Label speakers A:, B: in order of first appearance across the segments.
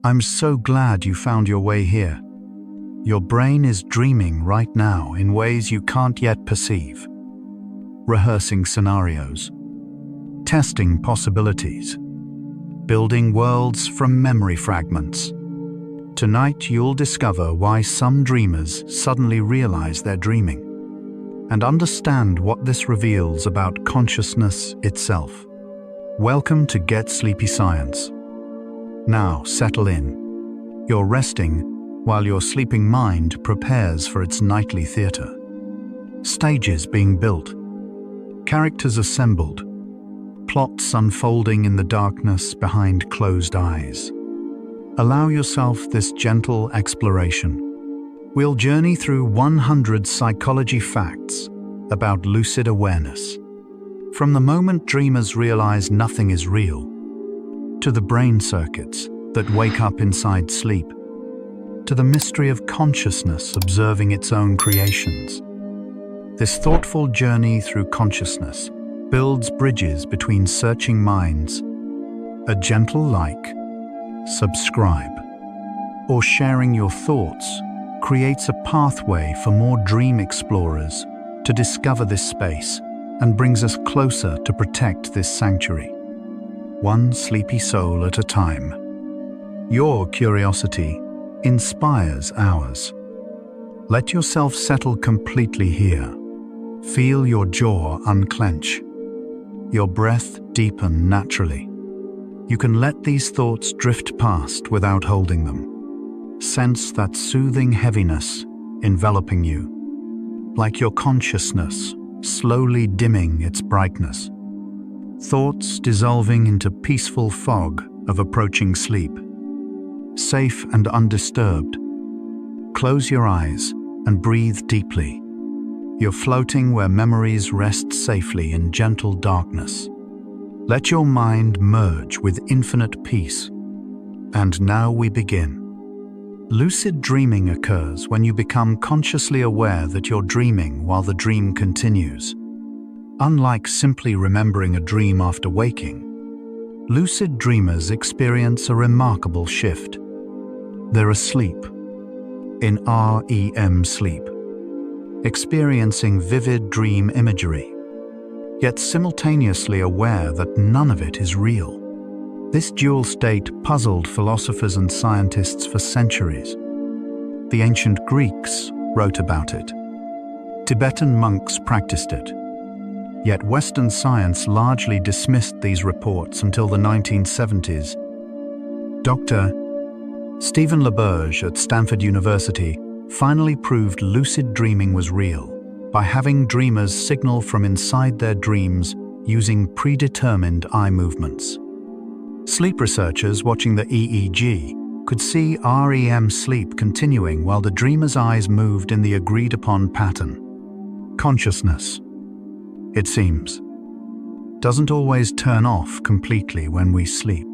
A: I'm so glad you found your way here. Your brain is dreaming right now in ways you can't yet perceive. Rehearsing scenarios, testing possibilities, building worlds from memory fragments. Tonight you'll discover why some dreamers suddenly realize they're dreaming, and understand what this reveals about consciousness itself. Welcome to Get Sleepy Science. Now settle in. You're resting while your sleeping mind prepares for its nightly theater. Stages being built, characters assembled, plots unfolding in the darkness behind closed eyes. Allow yourself this gentle exploration. We'll journey through 100 psychology facts about lucid awareness. From the moment dreamers realize nothing is real, to the brain circuits that wake up inside sleep, to the mystery of consciousness observing its own creations. This thoughtful journey through consciousness builds bridges between searching minds. A gentle like, subscribe, or sharing your thoughts creates a pathway for more dream explorers to discover this space and brings us closer to protect this sanctuary, one sleepy soul at a time. Your curiosity inspires ours. Let yourself settle completely here. Feel your jaw unclench, your breath deepen naturally. You can let these thoughts drift past without holding them. Sense that soothing heaviness enveloping you, like your consciousness slowly dimming its brightness. Thoughts dissolving into peaceful fog of approaching sleep. Safe and undisturbed. Close your eyes and breathe deeply. You're floating where memories rest safely in gentle darkness. Let your mind merge with infinite peace. And now we begin. Lucid dreaming occurs when you become consciously aware that you're dreaming while the dream continues. Unlike simply remembering a dream after waking, lucid dreamers experience a remarkable shift. They're asleep, in REM sleep, experiencing vivid dream imagery, yet simultaneously aware that none of it is real. This dual state puzzled philosophers and scientists for centuries. The ancient Greeks wrote about it. Tibetan monks practiced it. Yet Western science largely dismissed these reports until the 1970s. Dr. Stephen LaBerge at Stanford University finally proved lucid dreaming was real by having dreamers signal from inside their dreams using predetermined eye movements. Sleep researchers watching the EEG could see REM sleep continuing while the dreamer's eyes moved in the agreed-upon pattern. Consciousness, it seems, doesn't always turn off completely when we sleep.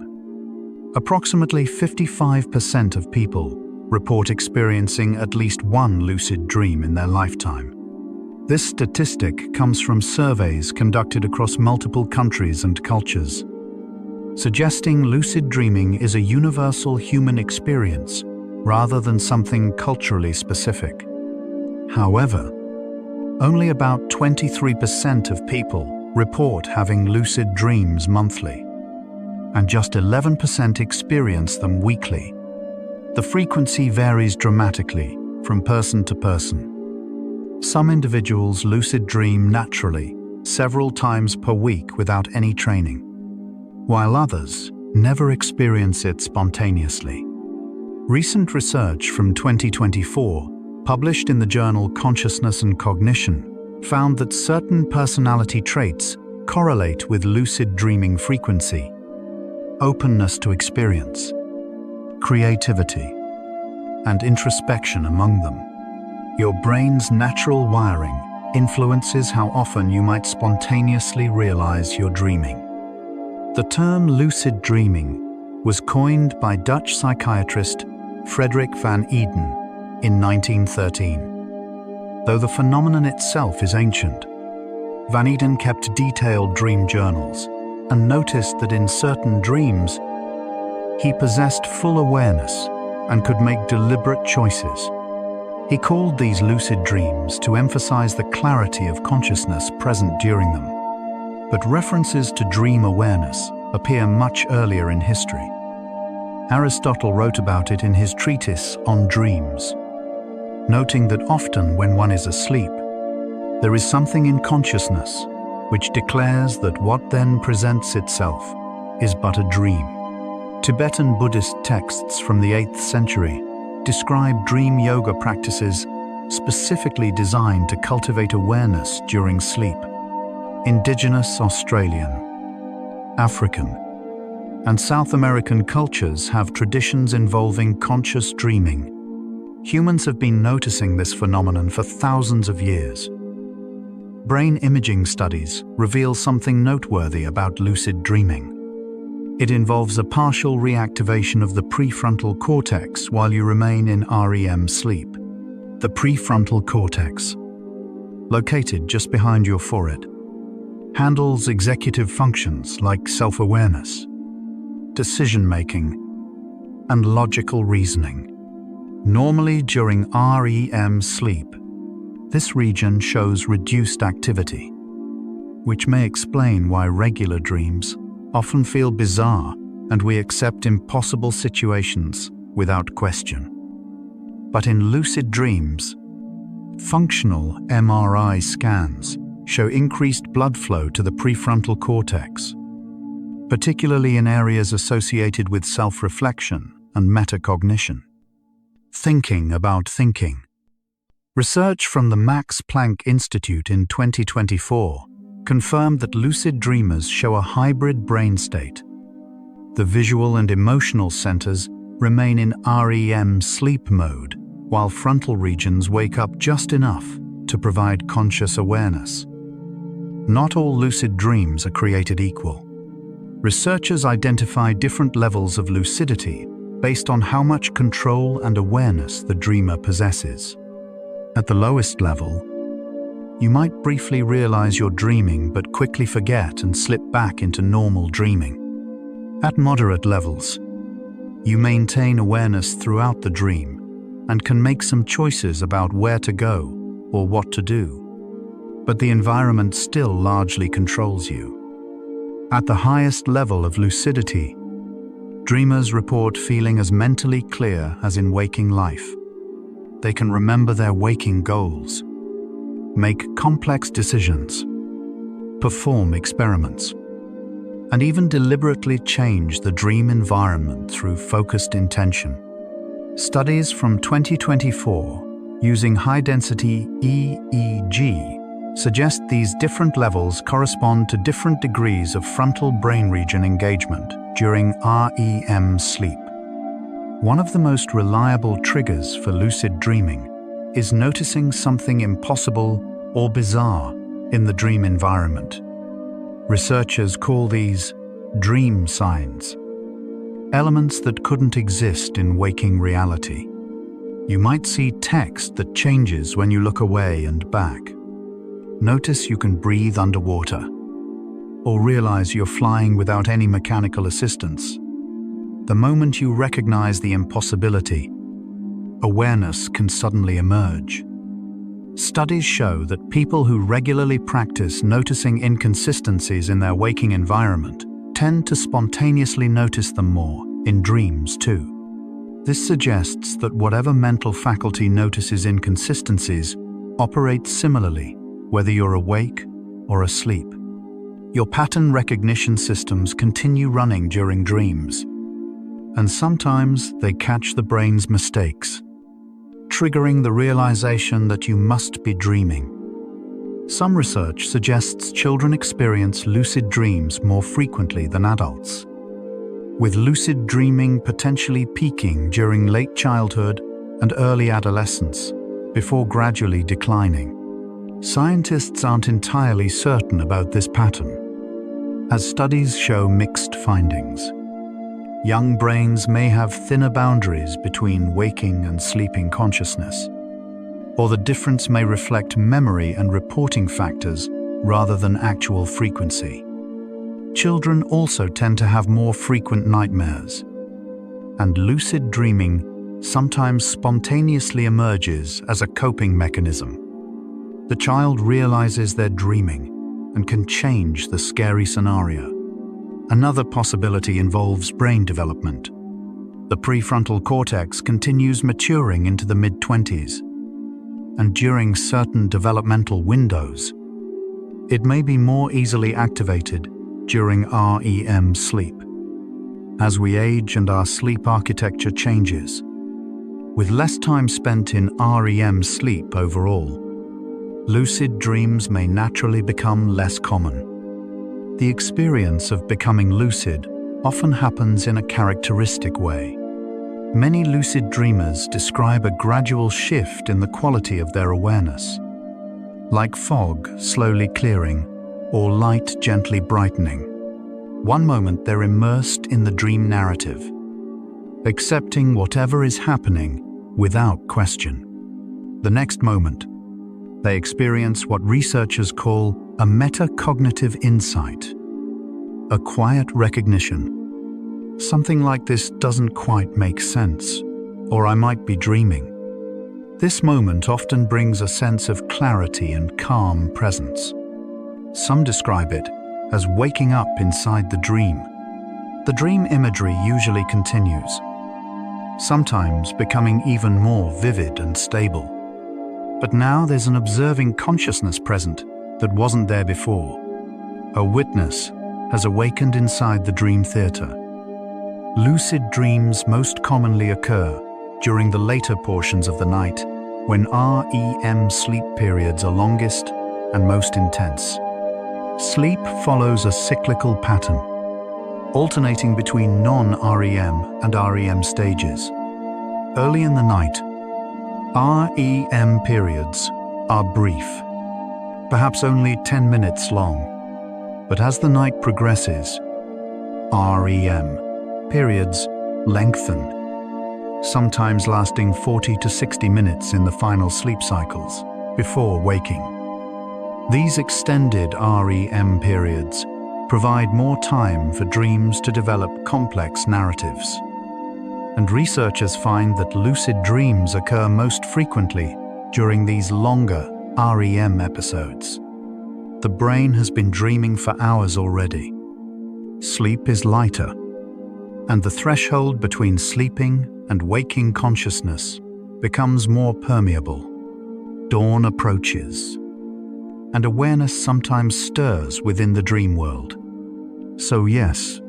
A: Approximately 55% of people report experiencing at least one lucid dream in their lifetime. This statistic comes from surveys conducted across multiple countries and cultures, suggesting lucid dreaming is a universal human experience rather than something culturally specific. However, only about 23% of people report having lucid dreams monthly, and just 11% experience them weekly. The frequency varies dramatically from person to person. Some individuals lucid dream naturally, several times per week without any training, while others never experience it spontaneously. Recent research from 2024, published in the journal Consciousness and Cognition, found that certain personality traits correlate with lucid dreaming frequency: openness to experience, creativity, and introspection among them. Your brain's natural wiring influences how often you might spontaneously realize you're dreaming. The term lucid dreaming was coined by Dutch psychiatrist Frederik van Eeden in 1913. Though the phenomenon itself is ancient, Van Eeden kept detailed dream journals and noticed that in certain dreams, He possessed full awareness and could make deliberate choices. He called these lucid dreams to emphasize the clarity of consciousness present during them. But references to dream awareness appear much earlier in history. Aristotle wrote about it in his treatise on dreams, noting that often when one is asleep, there is something in consciousness which declares that what then presents itself is but a dream. Tibetan Buddhist texts from the 8th century describe dream yoga practices specifically designed to cultivate awareness during sleep. Indigenous Australian, African, and South American cultures have traditions involving conscious dreaming. Humans have been noticing this phenomenon for thousands of years. Brain imaging studies reveal something noteworthy about lucid dreaming. It involves a partial reactivation of the prefrontal cortex while you remain in REM sleep. The prefrontal cortex, located just behind your forehead, handles executive functions like self-awareness, decision-making, and logical reasoning. Normally during REM sleep, this region shows reduced activity, which may explain why regular dreams often feel bizarre and we accept impossible situations without question. But in lucid dreams, functional MRI scans show increased blood flow to the prefrontal cortex, particularly in areas associated with self-reflection and metacognition. Thinking about thinking. Research from the Max Planck Institute in 2024 confirmed that lucid dreamers show a hybrid brain state. The visual and emotional centers remain in REM sleep mode, while frontal regions wake up just enough to provide conscious awareness. Not all lucid dreams are created equal. Researchers identify different levels of lucidity based on how much control and awareness the dreamer possesses. At the lowest level, you might briefly realize you're dreaming but quickly forget and slip back into normal dreaming. At moderate levels, you maintain awareness throughout the dream and can make some choices about where to go or what to do. But the environment still largely controls you. At the highest level of lucidity, dreamers report feeling as mentally clear as in waking life. They can remember their waking goals, make complex decisions, perform experiments, and even deliberately change the dream environment through focused intention. Studies from 2024 using high-density EEG suggest these different levels correspond to different degrees of frontal brain region engagement during REM sleep. One of the most reliable triggers for lucid dreaming is noticing something impossible or bizarre in the dream environment. Researchers call these dream signs, elements that couldn't exist in waking reality. You might see text that changes when you look away and back. Notice you can breathe underwater, or realize you're flying without any mechanical assistance. The moment you recognize the impossibility, awareness can suddenly emerge. Studies show that people who regularly practice noticing inconsistencies in their waking environment tend to spontaneously notice them more in dreams too. This suggests that whatever mental faculty notices inconsistencies operates similarly, whether you're awake or asleep. Your pattern recognition systems continue running during dreams, and sometimes they catch the brain's mistakes, triggering the realization that you must be dreaming. Some research suggests children experience lucid dreams more frequently than adults, with lucid dreaming potentially peaking during late childhood and early adolescence, before gradually declining. Scientists aren't entirely certain about this pattern, as studies show mixed findings. Young brains may have thinner boundaries between waking and sleeping consciousness, or the difference may reflect memory and reporting factors rather than actual frequency. Children also tend to have more frequent nightmares, and lucid dreaming sometimes spontaneously emerges as a coping mechanism. The child realizes they're dreaming and can change the scary scenario. Another possibility involves brain development. The prefrontal cortex continues maturing into the mid-20s, and during certain developmental windows, it may be more easily activated during REM sleep. As we age and our sleep architecture changes, with less time spent in REM sleep overall, lucid dreams may naturally become less common. The experience of becoming lucid often happens in a characteristic way. Many lucid dreamers describe a gradual shift in the quality of their awareness, like fog slowly clearing or light gently brightening. One moment they're immersed in the dream narrative, accepting whatever is happening without question. The next moment, they experience what researchers call a metacognitive insight, a quiet recognition. Something like this doesn't quite make sense, or I might be dreaming. This moment often brings a sense of clarity and calm presence. Some describe it as waking up inside the dream. The dream imagery usually continues, sometimes becoming even more vivid and stable. But now there's an observing consciousness present that wasn't there before. A witness has awakened inside the dream theater. Lucid dreams most commonly occur during the later portions of the night, when REM sleep periods are longest and most intense. Sleep follows a cyclical pattern, alternating between non-REM and REM stages. Early in the night, REM periods are brief, perhaps only 10 minutes long. But as the night progresses, REM periods lengthen, sometimes lasting 40 to 60 minutes in the final sleep cycles before waking. These extended REM periods provide more time for dreams to develop complex narratives. And researchers find that lucid dreams occur most frequently during these longer REM episodes. The brain has been dreaming for hours already. Sleep is lighter, and the threshold between sleeping and waking consciousness becomes more permeable. Dawn approaches, and awareness sometimes stirs within the dream world. So yes,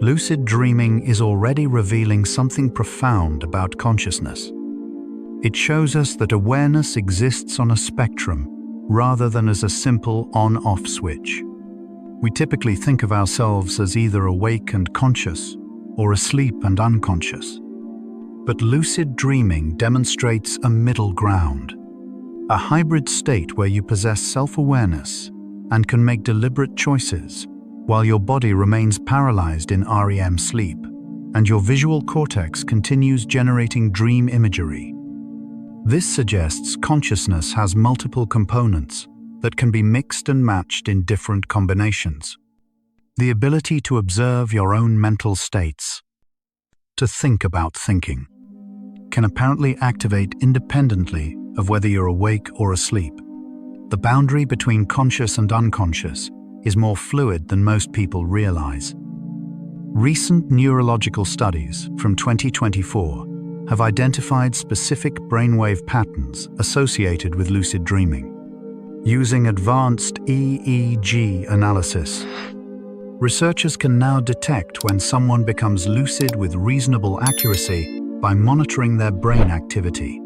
A: lucid dreaming is already revealing something profound about consciousness. It shows us that awareness exists on a spectrum rather than as a simple on-off switch. We typically think of ourselves as either awake and conscious or asleep and unconscious. But lucid dreaming demonstrates a middle ground, a hybrid state where you possess self-awareness and can make deliberate choices while your body remains paralyzed in REM sleep and your visual cortex continues generating dream imagery. This suggests consciousness has multiple components that can be mixed and matched in different combinations. The ability to observe your own mental states, to think about thinking, can apparently activate independently of whether you're awake or asleep. The boundary between conscious and unconscious is more fluid than most people realize. Recent neurological studies from 2024 have identified specific brainwave patterns associated with lucid dreaming. Using advanced EEG analysis, researchers can now detect when someone becomes lucid with reasonable accuracy by monitoring their brain activity.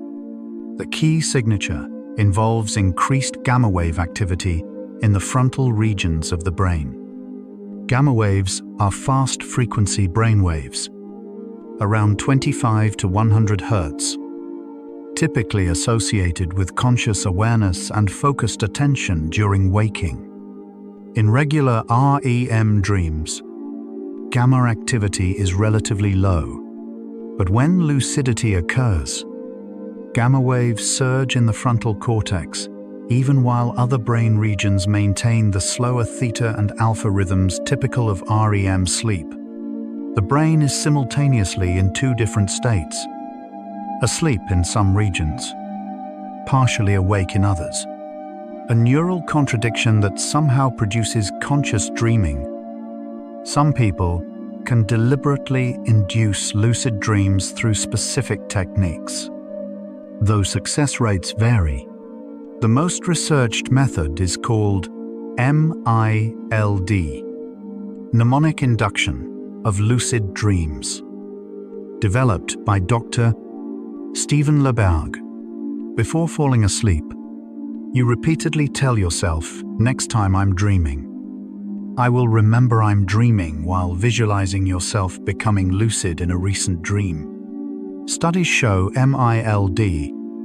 A: The key signature involves increased gamma wave activity in the frontal regions of the brain. Gamma waves are fast-frequency brain waves, around 25 to 100 Hz, typically associated with conscious awareness and focused attention during waking. In regular REM dreams, gamma activity is relatively low, but when lucidity occurs, gamma waves surge in the frontal cortex, even while other brain regions maintain the slower theta and alpha rhythms typical of REM sleep. The brain is simultaneously in two different states: asleep in some regions, partially awake in others. A neural contradiction that somehow produces conscious dreaming. Some people can deliberately induce lucid dreams through specific techniques, though success rates vary. The most researched method is called MILD, mnemonic induction of lucid dreams, developed by Dr. Stephen LeBerg. Before falling asleep, you repeatedly tell yourself, "Next time I'm dreaming, I will remember I'm dreaming," while visualizing yourself becoming lucid in a recent dream. Studies show MILD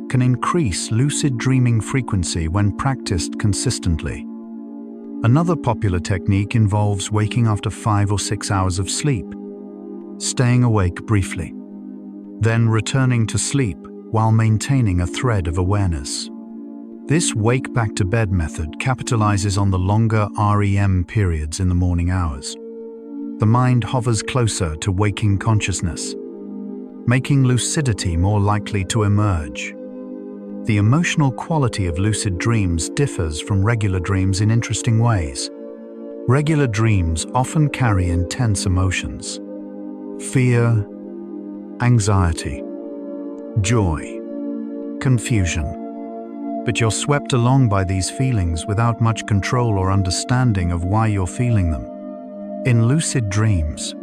A: can increase lucid dreaming frequency when practiced consistently. Another popular technique involves waking after 5 or 6 hours of sleep, staying awake briefly, then returning to sleep while maintaining a thread of awareness. This wake back to bed method capitalizes on the longer REM periods in the morning hours. The mind hovers closer to waking consciousness, making lucidity more likely to emerge. The emotional quality of lucid dreams differs from regular dreams in interesting ways. Regular dreams often carry intense emotions: fear, anxiety, joy, confusion. But you're swept along by these feelings without much control or understanding of why you're feeling them. In lucid dreams,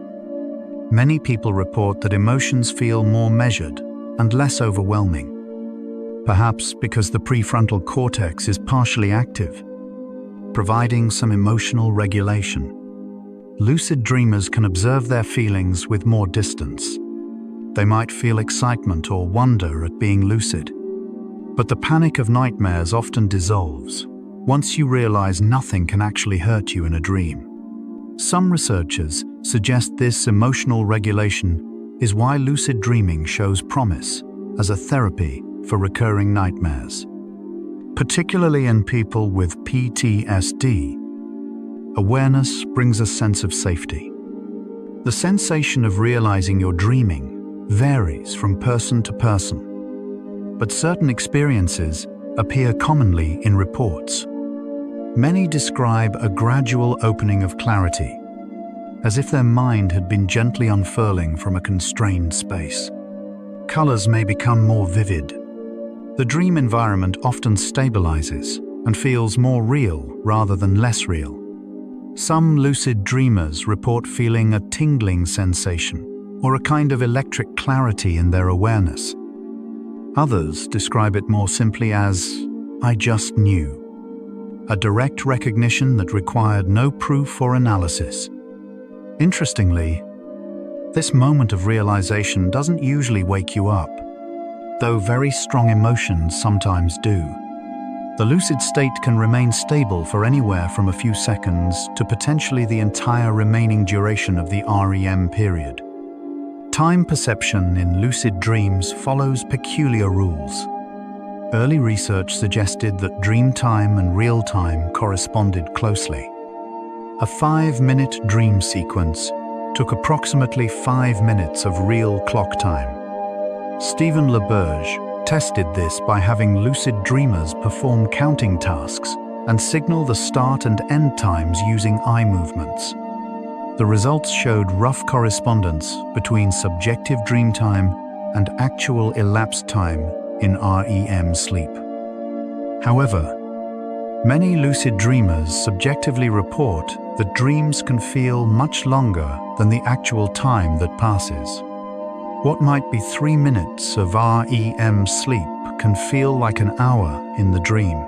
A: many people report that emotions feel more measured and less overwhelming, perhaps because the prefrontal cortex is partially active, providing some emotional regulation. Lucid dreamers can observe their feelings with more distance. They might feel excitement or wonder at being lucid, but the panic of nightmares often dissolves once you realize nothing can actually hurt you in a dream. Some researchers suggest this emotional regulation is why lucid dreaming shows promise as a therapy for recurring nightmares. Particularly in people with PTSD, awareness brings a sense of safety. The sensation of realizing you're dreaming varies from person to person, but certain experiences appear commonly in reports. Many describe a gradual opening of clarity, as if their mind had been gently unfurling from a constrained space. Colors may become more vivid. The dream environment often stabilizes and feels more real rather than less real. Some lucid dreamers report feeling a tingling sensation or a kind of electric clarity in their awareness. Others describe it more simply as, "I just knew," a direct recognition that required no proof or analysis. Interestingly, this moment of realization doesn't usually wake you up, though very strong emotions sometimes do. The lucid state can remain stable for anywhere from a few seconds to potentially the entire remaining duration of the REM period. Time perception in lucid dreams follows peculiar rules. Early research suggested that dream time and real time corresponded closely. A 5-minute dream sequence took approximately 5 minutes of real clock time. Stephen LeBerg tested this by having lucid dreamers perform counting tasks and signal the start and end times using eye movements. The results showed rough correspondence between subjective dream time and actual elapsed time in REM sleep. However, many lucid dreamers subjectively report that dreams can feel much longer than the actual time that passes. What might be 3 minutes of REM sleep can feel like an hour in the dream.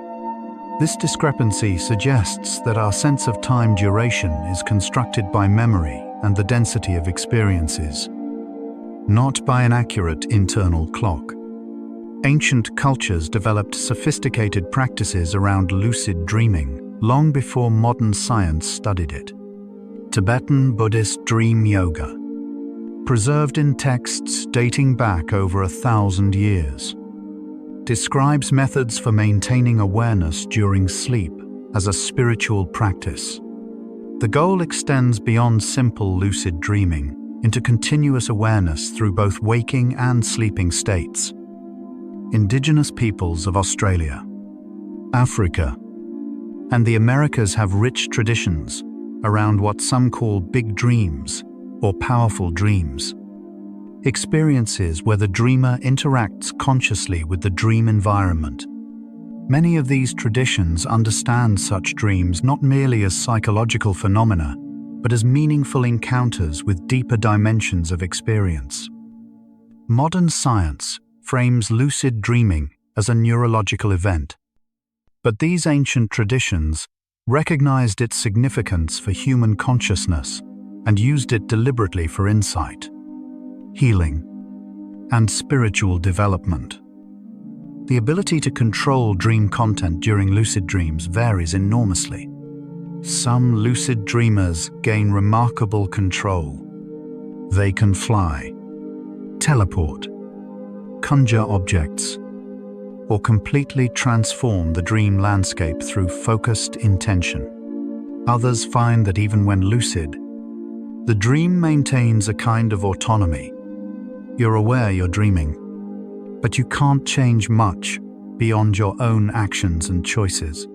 A: This discrepancy suggests that our sense of time duration is constructed by memory and the density of experiences, not by an accurate internal clock. Ancient cultures developed sophisticated practices around lucid dreaming long before modern science studied it. Tibetan Buddhist dream yoga, preserved in texts dating back over 1,000 years, describes methods for maintaining awareness during sleep as a spiritual practice. The goal extends beyond simple lucid dreaming into continuous awareness through both waking and sleeping states. Indigenous peoples of Australia, Africa, and the Americas have rich traditions around what some call big dreams or powerful dreams, experiences where the dreamer interacts consciously with the dream environment. Many of these traditions understand such dreams not merely as psychological phenomena, but as meaningful encounters with deeper dimensions of experience. Modern science frames lucid dreaming as a neurological event, but these ancient traditions recognized its significance for human consciousness and used it deliberately for insight, healing, and spiritual development. The ability to control dream content during lucid dreams varies enormously. Some lucid dreamers gain remarkable control. They can fly, teleport, conjure objects, or completely transform the dream landscape through focused intention. Others find that even when lucid, the dream maintains a kind of autonomy. You're aware you're dreaming, but you can't change much beyond your own actions and choices.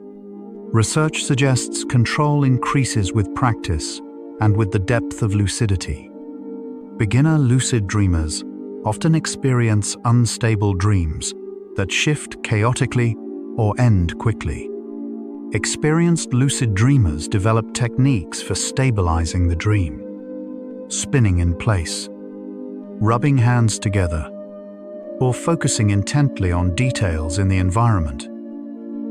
A: Research suggests control increases with practice and with the depth of lucidity. Beginner lucid dreamers often experience unstable dreams that shift chaotically or end quickly. Experienced lucid dreamers develop techniques for stabilizing the dream: spinning in place, rubbing hands together, or focusing intently on details in the environment.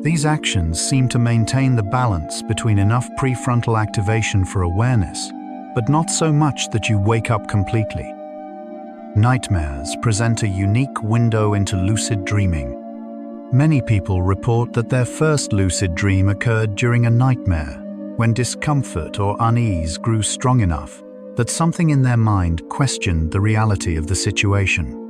A: These actions seem to maintain the balance between enough prefrontal activation for awareness, but not so much that you wake up completely. Nightmares present a unique window into lucid dreaming. Many people report that their first lucid dream occurred during a nightmare, when discomfort or unease grew strong enough that something in their mind questioned the reality of the situation.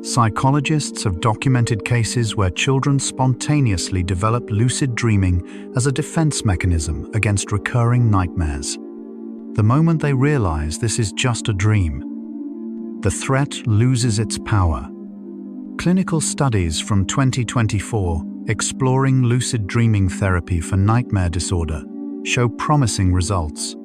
A: Psychologists have documented cases where children spontaneously develop lucid dreaming as a defense mechanism against recurring nightmares. The moment they realize this is just a dream, the threat loses its power. Clinical studies from 2024 exploring lucid dreaming therapy for nightmare disorder show promising results.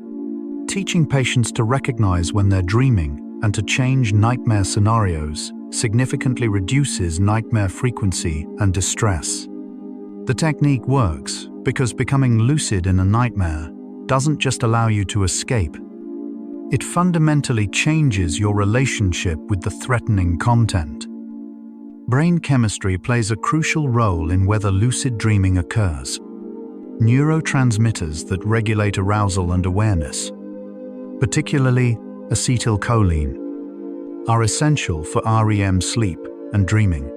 A: Teaching patients to recognize when they're dreaming and to change nightmare scenarios significantly reduces nightmare frequency and distress. The technique works because becoming lucid in a nightmare doesn't just allow you to escape. It fundamentally changes your relationship with the threatening content. Brain chemistry plays a crucial role in whether lucid dreaming occurs. Neurotransmitters that regulate arousal and awareness, particularly acetylcholine, are essential for REM sleep and dreaming.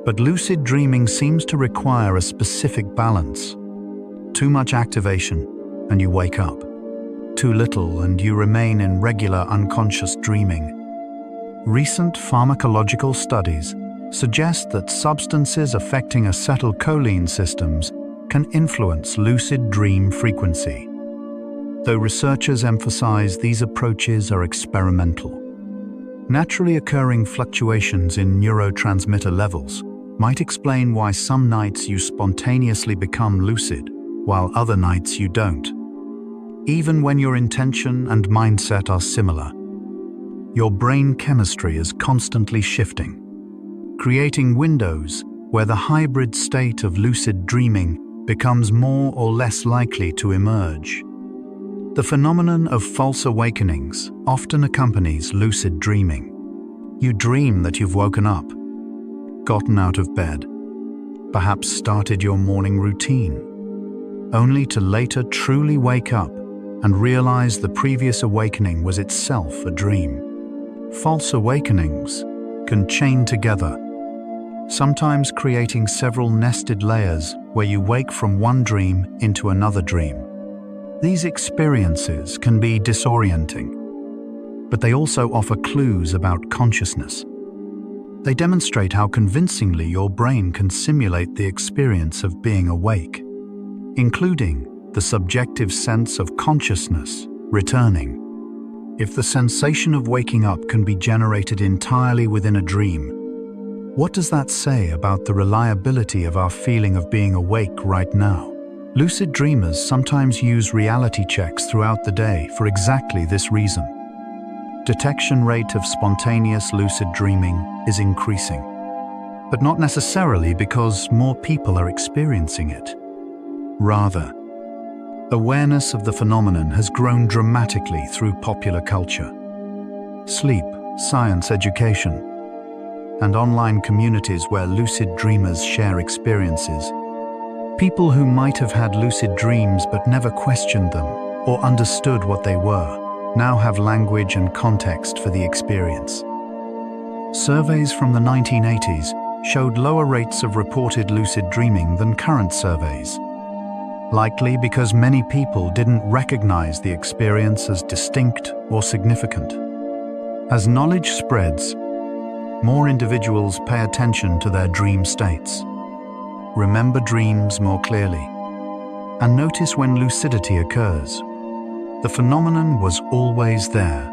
A: But lucid dreaming seems to require a specific balance. Too much activation and you wake up. Too little and you remain in regular unconscious dreaming. Recent pharmacological studies suggest that substances affecting acetylcholine systems can influence lucid dream frequency. Though researchers emphasize these approaches are experimental, naturally occurring fluctuations in neurotransmitter levels might explain why some nights you spontaneously become lucid, while other nights you don't. Even when your intention and mindset are similar, your brain chemistry is constantly shifting, creating windows where the hybrid state of lucid dreaming becomes more or less likely to emerge. The phenomenon of false awakenings often accompanies lucid dreaming. You dream that you've woken up, gotten out of bed, perhaps started your morning routine, only to later truly wake up and realize the previous awakening was itself a dream. False awakenings can chain together, sometimes creating several nested layers where you wake from one dream into another dream. These experiences can be disorienting, but they also offer clues about consciousness. They demonstrate how convincingly your brain can simulate the experience of being awake, including the subjective sense of consciousness returning. If the sensation of waking up can be generated entirely within a dream, what does that say about the reliability of our feeling of being awake right now? Lucid dreamers sometimes use reality checks throughout the day for exactly this reason. Detection rate of spontaneous lucid dreaming is increasing, but not necessarily because more people are experiencing it. Rather, awareness of the phenomenon has grown dramatically through popular culture. Sleep, science education, and online communities where lucid dreamers share experiences. People who might have had lucid dreams but never questioned them or understood what they were now have language and context for the experience. Surveys from the 1980s showed lower rates of reported lucid dreaming than current surveys, likely because many people didn't recognize the experience as distinct or significant. As knowledge spreads, more individuals pay attention to their dream states, remember dreams more clearly, and notice when lucidity occurs. The phenomenon was always there,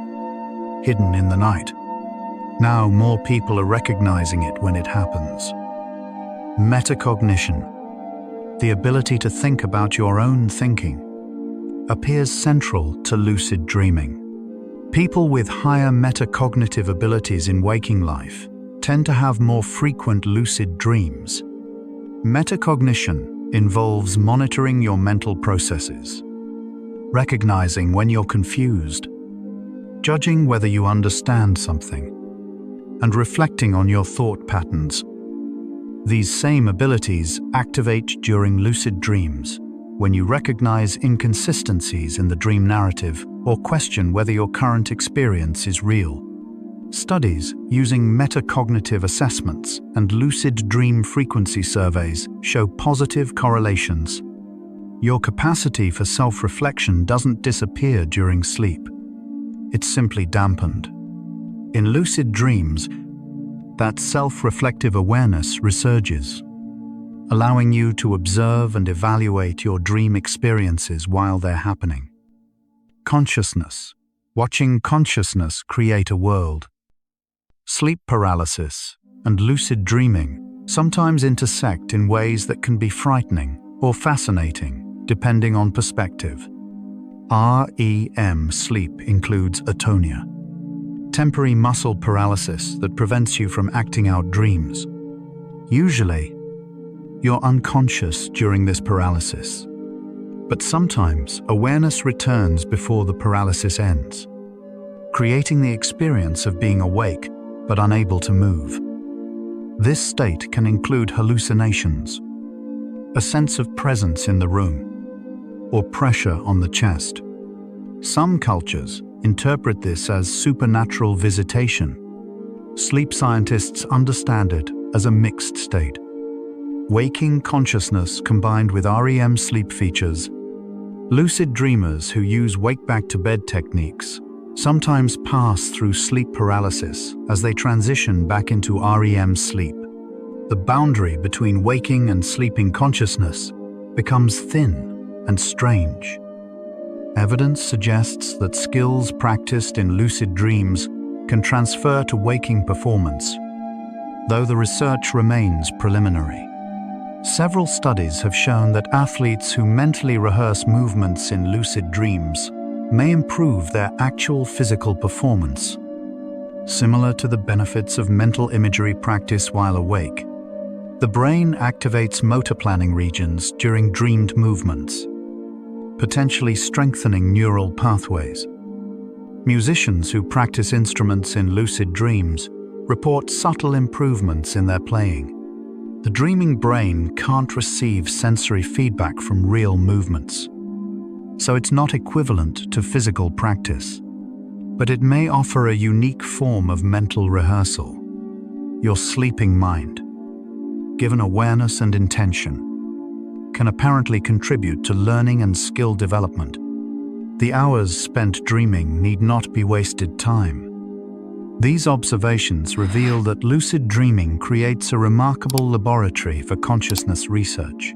A: hidden in the night. Now more people are recognizing it when it happens. Metacognition, the ability to think about your own thinking, appears central to lucid dreaming. People with higher metacognitive abilities in waking life tend to have more frequent lucid dreams. Metacognition involves monitoring your mental processes, recognizing when you're confused, judging whether you understand something, and reflecting on your thought patterns. These same abilities activate during lucid dreams when you recognize inconsistencies in the dream narrative or question whether your current experience is real. Studies using metacognitive assessments and lucid dream frequency surveys show positive correlations. Your capacity for self-reflection doesn't disappear during sleep. It's simply dampened. In lucid dreams, that self-reflective awareness resurges, allowing you to observe and evaluate your dream experiences while they're happening. Consciousness. Watching consciousness create a world. Sleep paralysis and lucid dreaming sometimes intersect in ways that can be frightening or fascinating, depending on perspective. REM sleep includes atonia, temporary muscle paralysis that prevents you from acting out dreams. Usually, you're unconscious during this paralysis, but sometimes awareness returns before the paralysis ends, creating the experience of being awake but unable to move. This state can include hallucinations, a sense of presence in the room, or pressure on the chest. Some cultures interpret this as supernatural visitation. Sleep scientists understand it as a mixed state. Waking consciousness combined with REM sleep features. Lucid dreamers who use wake-back-to-bed techniques sometimes pass through sleep paralysis as they transition back into REM sleep. The boundary between waking and sleeping consciousness becomes thin and strange. Evidence suggests that skills practiced in lucid dreams can transfer to waking performance, though the research remains preliminary. Several studies have shown that athletes who mentally rehearse movements in lucid dreams may improve their actual physical performance. Similar to the benefits of mental imagery practice while awake, the brain activates motor planning regions during dreamed movements, potentially strengthening neural pathways. Musicians who practice instruments in lucid dreams report subtle improvements in their playing. The dreaming brain can't receive sensory feedback from real movements, so it's not equivalent to physical practice, but it may offer a unique form of mental rehearsal. Your sleeping mind, given awareness and intention, can apparently contribute to learning and skill development. The hours spent dreaming need not be wasted time. These observations reveal that lucid dreaming creates a remarkable laboratory for consciousness research.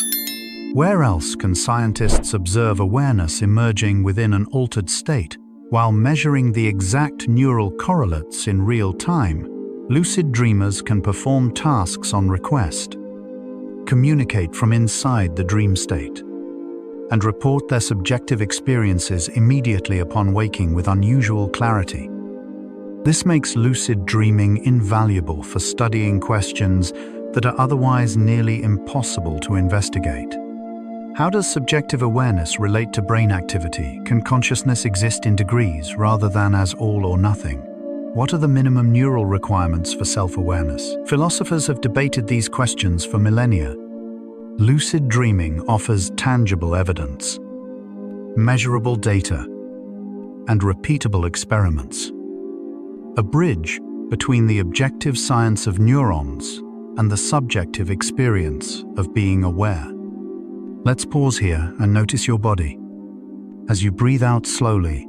A: Where else can scientists observe awareness emerging within an altered state While measuring the exact neural correlates in real time, lucid dreamers can perform tasks on request, communicate from inside the dream state, and report their subjective experiences immediately upon waking with unusual clarity. This makes lucid dreaming invaluable for studying questions that are otherwise nearly impossible to investigate. How does subjective awareness relate to brain activity? Can consciousness exist in degrees rather than as all or nothing? What are the minimum neural requirements for self-awareness? Philosophers have debated these questions for millennia. Lucid dreaming offers tangible evidence, measurable data, and repeatable experiments. A bridge between the objective science of neurons and the subjective experience of being aware. Let's pause here and notice your body. As you breathe out slowly,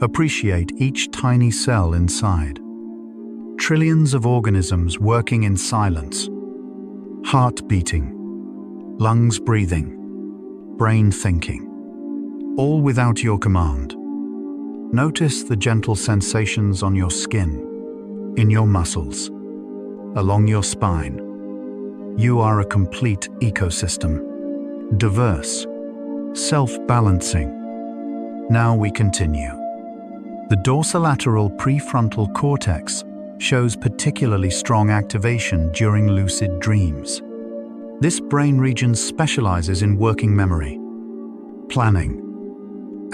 A: appreciate each tiny cell inside. Trillions of organisms working in silence. Heart beating, lungs breathing, brain thinking, all without your command. Notice the gentle sensations on your skin, in your muscles, along your spine. You are a complete ecosystem, diverse, self-balancing. Now we continue. The dorsolateral prefrontal cortex shows particularly strong activation during lucid dreams. This brain region specializes in working memory, planning,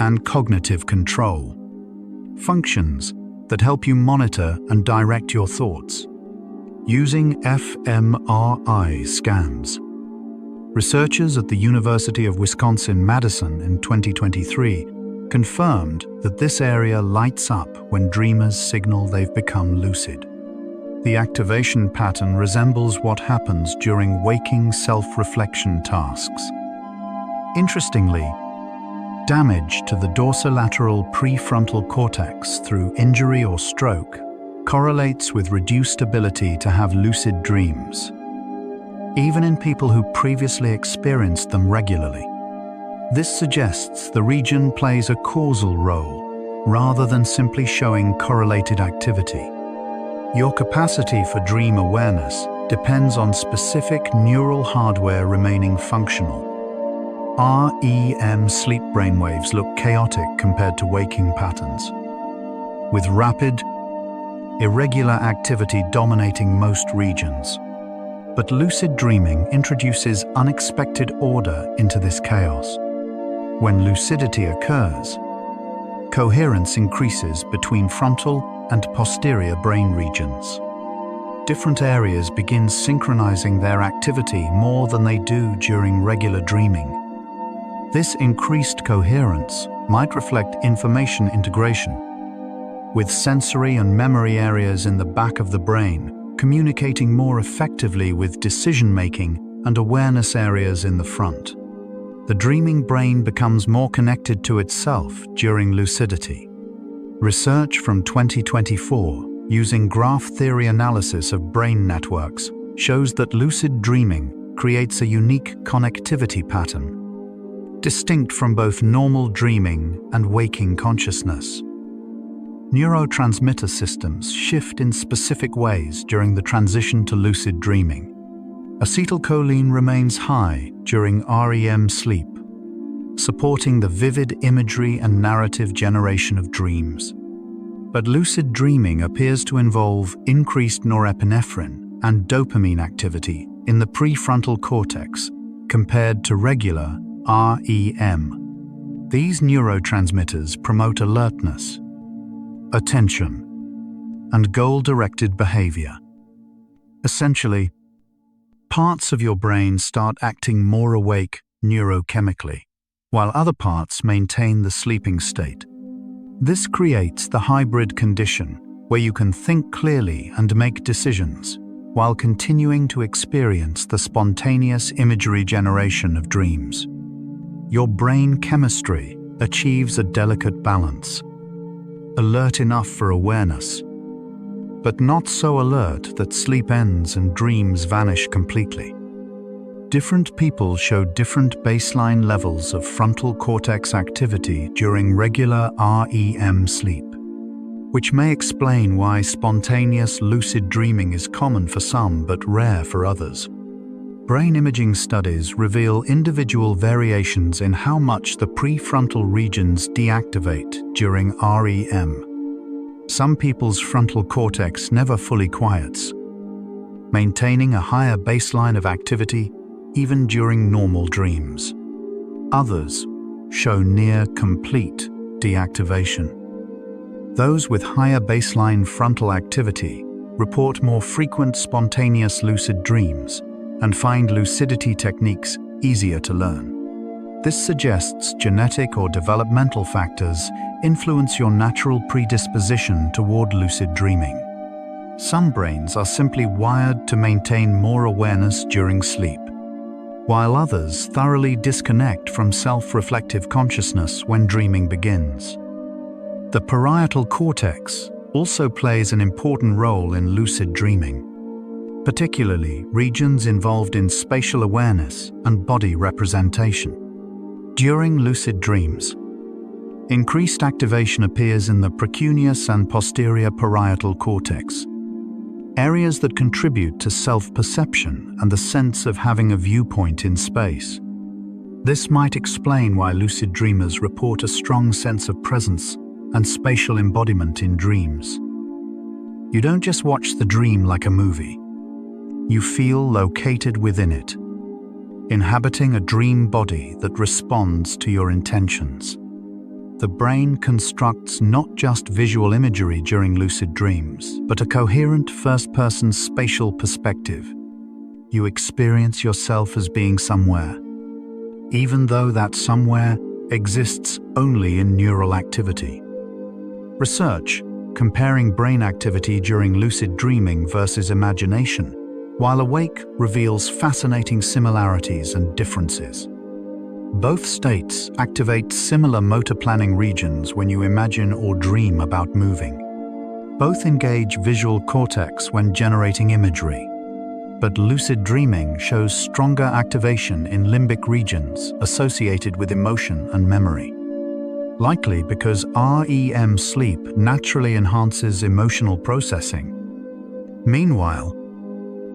A: and cognitive control, functions that help you monitor and direct your thoughts. Using fMRI scans, researchers at the University of Wisconsin-Madison in 2023 confirmed that this area lights up when dreamers signal they've become lucid. The activation pattern resembles what happens during waking self-reflection tasks. Interestingly, damage to the dorsolateral prefrontal cortex through injury or stroke correlates with reduced ability to have lucid dreams, even in people who previously experienced them regularly. This suggests the region plays a causal role rather than simply showing correlated activity. Your capacity for dream awareness depends on specific neural hardware remaining functional. REM sleep brainwaves look chaotic compared to waking patterns, with rapid, irregular activity dominating most regions. But lucid dreaming introduces unexpected order into this chaos. When lucidity occurs, coherence increases between frontal and posterior brain regions. Different areas begin synchronizing their activity more than they do during regular dreaming. This increased coherence might reflect information integration, with sensory and memory areas in the back of the brain communicating more effectively with decision-making and awareness areas in the front. The dreaming brain becomes more connected to itself during lucidity. Research from 2024 using graph theory analysis of brain networks shows that lucid dreaming creates a unique connectivity pattern, distinct from both normal dreaming and waking consciousness. Neurotransmitter systems shift in specific ways during the transition to lucid dreaming. Acetylcholine remains high during REM sleep, supporting the vivid imagery and narrative generation of dreams. But lucid dreaming appears to involve increased norepinephrine and dopamine activity in the prefrontal cortex compared to regular REM. These neurotransmitters promote alertness, attention, and goal-directed behavior. Essentially, parts of your brain start acting more awake neurochemically, while other parts maintain the sleeping state. This creates the hybrid condition where you can think clearly and make decisions, while continuing to experience the spontaneous imagery generation of dreams. Your brain chemistry achieves a delicate balance, alert enough for awareness, but not so alert that sleep ends and dreams vanish completely. Different people showed different baseline levels of frontal cortex activity during regular REM sleep, which may explain why spontaneous lucid dreaming is common for some but rare for others. Brain imaging studies reveal individual variations in how much the prefrontal regions deactivate during REM. Some people's frontal cortex never fully quiets, maintaining a higher baseline of activity even during normal dreams. Others show near complete deactivation. Those with higher baseline frontal activity report more frequent spontaneous lucid dreams and find lucidity techniques easier to learn. This suggests genetic or developmental factors influence your natural predisposition toward lucid dreaming. Some brains are simply wired to maintain more awareness during sleep, while others thoroughly disconnect from self-reflective consciousness when dreaming begins. The parietal cortex also plays an important role in lucid dreaming, particularly regions involved in spatial awareness and body representation. During lucid dreams, increased activation appears in the precuneus and posterior parietal cortex, areas that contribute to self-perception and the sense of having a viewpoint in space. This might explain why lucid dreamers report a strong sense of presence and spatial embodiment in dreams. You don't just watch the dream like a movie. You feel located within it, inhabiting a dream body that responds to your intentions. The brain constructs not just visual imagery during lucid dreams, but a coherent first-person spatial perspective. You experience yourself as being somewhere, even though that somewhere exists only in neural activity. Research comparing brain activity during lucid dreaming versus imagination while awake reveals fascinating similarities and differences. Both states activate similar motor planning regions when you imagine or dream about moving. Both engage visual cortex when generating imagery, but lucid dreaming shows stronger activation in limbic regions associated with emotion and memory, likely because REM sleep naturally enhances emotional processing. Meanwhile,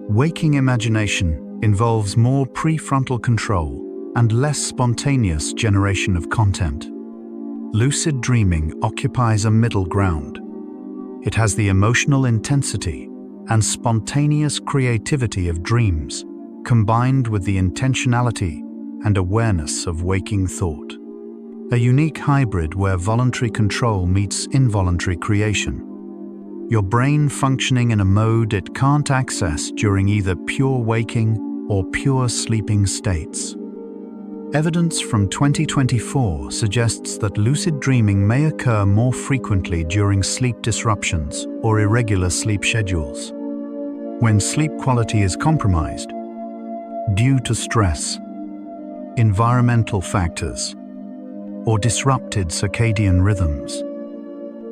A: waking imagination involves more prefrontal control and less spontaneous generation of content. Lucid dreaming occupies a middle ground. It has the emotional intensity and spontaneous creativity of dreams, combined with the intentionality and awareness of waking thought. A unique hybrid where voluntary control meets involuntary creation. Your brain functioning in a mode it can't access during either pure waking or pure sleeping states. Evidence from 2024 suggests that lucid dreaming may occur more frequently during sleep disruptions or irregular sleep schedules. When sleep quality is compromised due to stress, environmental factors, or disrupted circadian rhythms,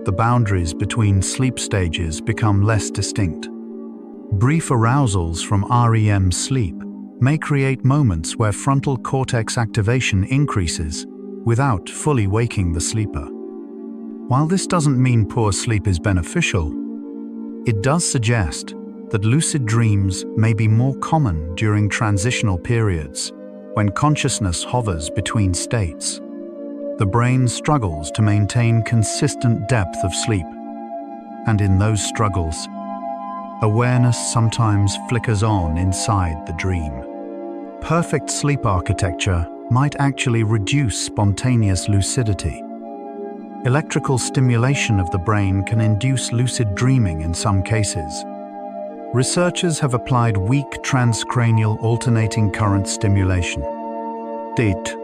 A: the boundaries between sleep stages become less distinct. Brief arousals from REM sleep may create moments where frontal cortex activation increases without fully waking the sleeper. While this doesn't mean poor sleep is beneficial, it does suggest that lucid dreams may be more common during transitional periods when consciousness hovers between states. The brain struggles to maintain consistent depth of sleep, and in those struggles, awareness sometimes flickers on inside the dream. Perfect sleep architecture might actually reduce spontaneous lucidity. Electrical stimulation of the brain can induce lucid dreaming in some cases. Researchers have applied weak transcranial alternating current stimulation, DAC,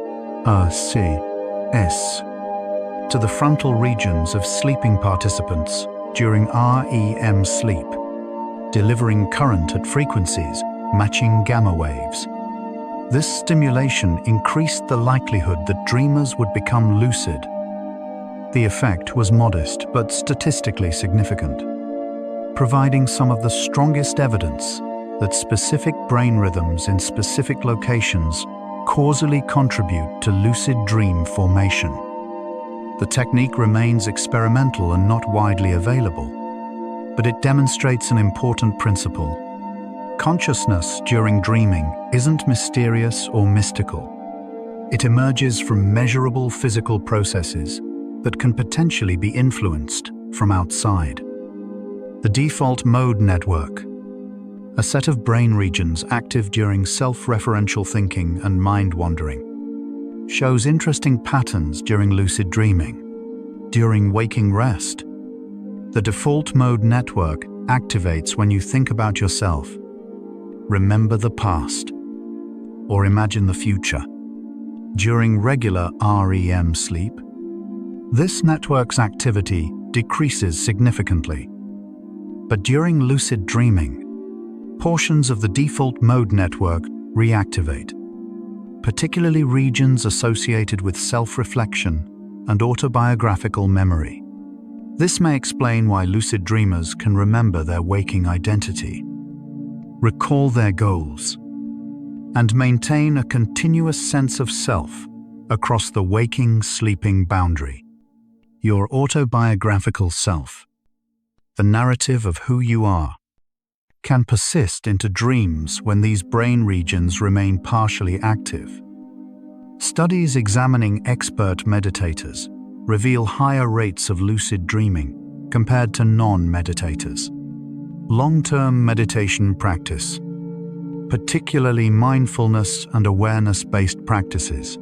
A: to the frontal regions of sleeping participants during REM sleep, delivering current at frequencies matching gamma waves. This stimulation increased the likelihood that dreamers would become lucid. The effect was modest but statistically significant, providing some of the strongest evidence that specific brain rhythms in specific locations causally contribute to lucid dream formation. The technique remains experimental and not widely available, but it demonstrates an important principle. Consciousness during dreaming isn't mysterious or mystical. It emerges from measurable physical processes that can potentially be influenced from outside. The default mode network, a set of brain regions active during self-referential thinking and mind-wandering, shows interesting patterns during lucid dreaming. During waking rest, the default mode network activates when you think about yourself, remember the past, or imagine the future. During regular REM sleep, this network's activity decreases significantly. But during lucid dreaming, portions of the default mode network reactivate, particularly regions associated with self-reflection and autobiographical memory. This may explain why lucid dreamers can remember their waking identity, recall their goals, and maintain a continuous sense of self across the waking-sleeping boundary. Your autobiographical self, the narrative of who you are, can persist into dreams when these brain regions remain partially active. Studies examining expert meditators reveal higher rates of lucid dreaming compared to non-meditators. Long-term meditation practice, particularly mindfulness and awareness-based practices,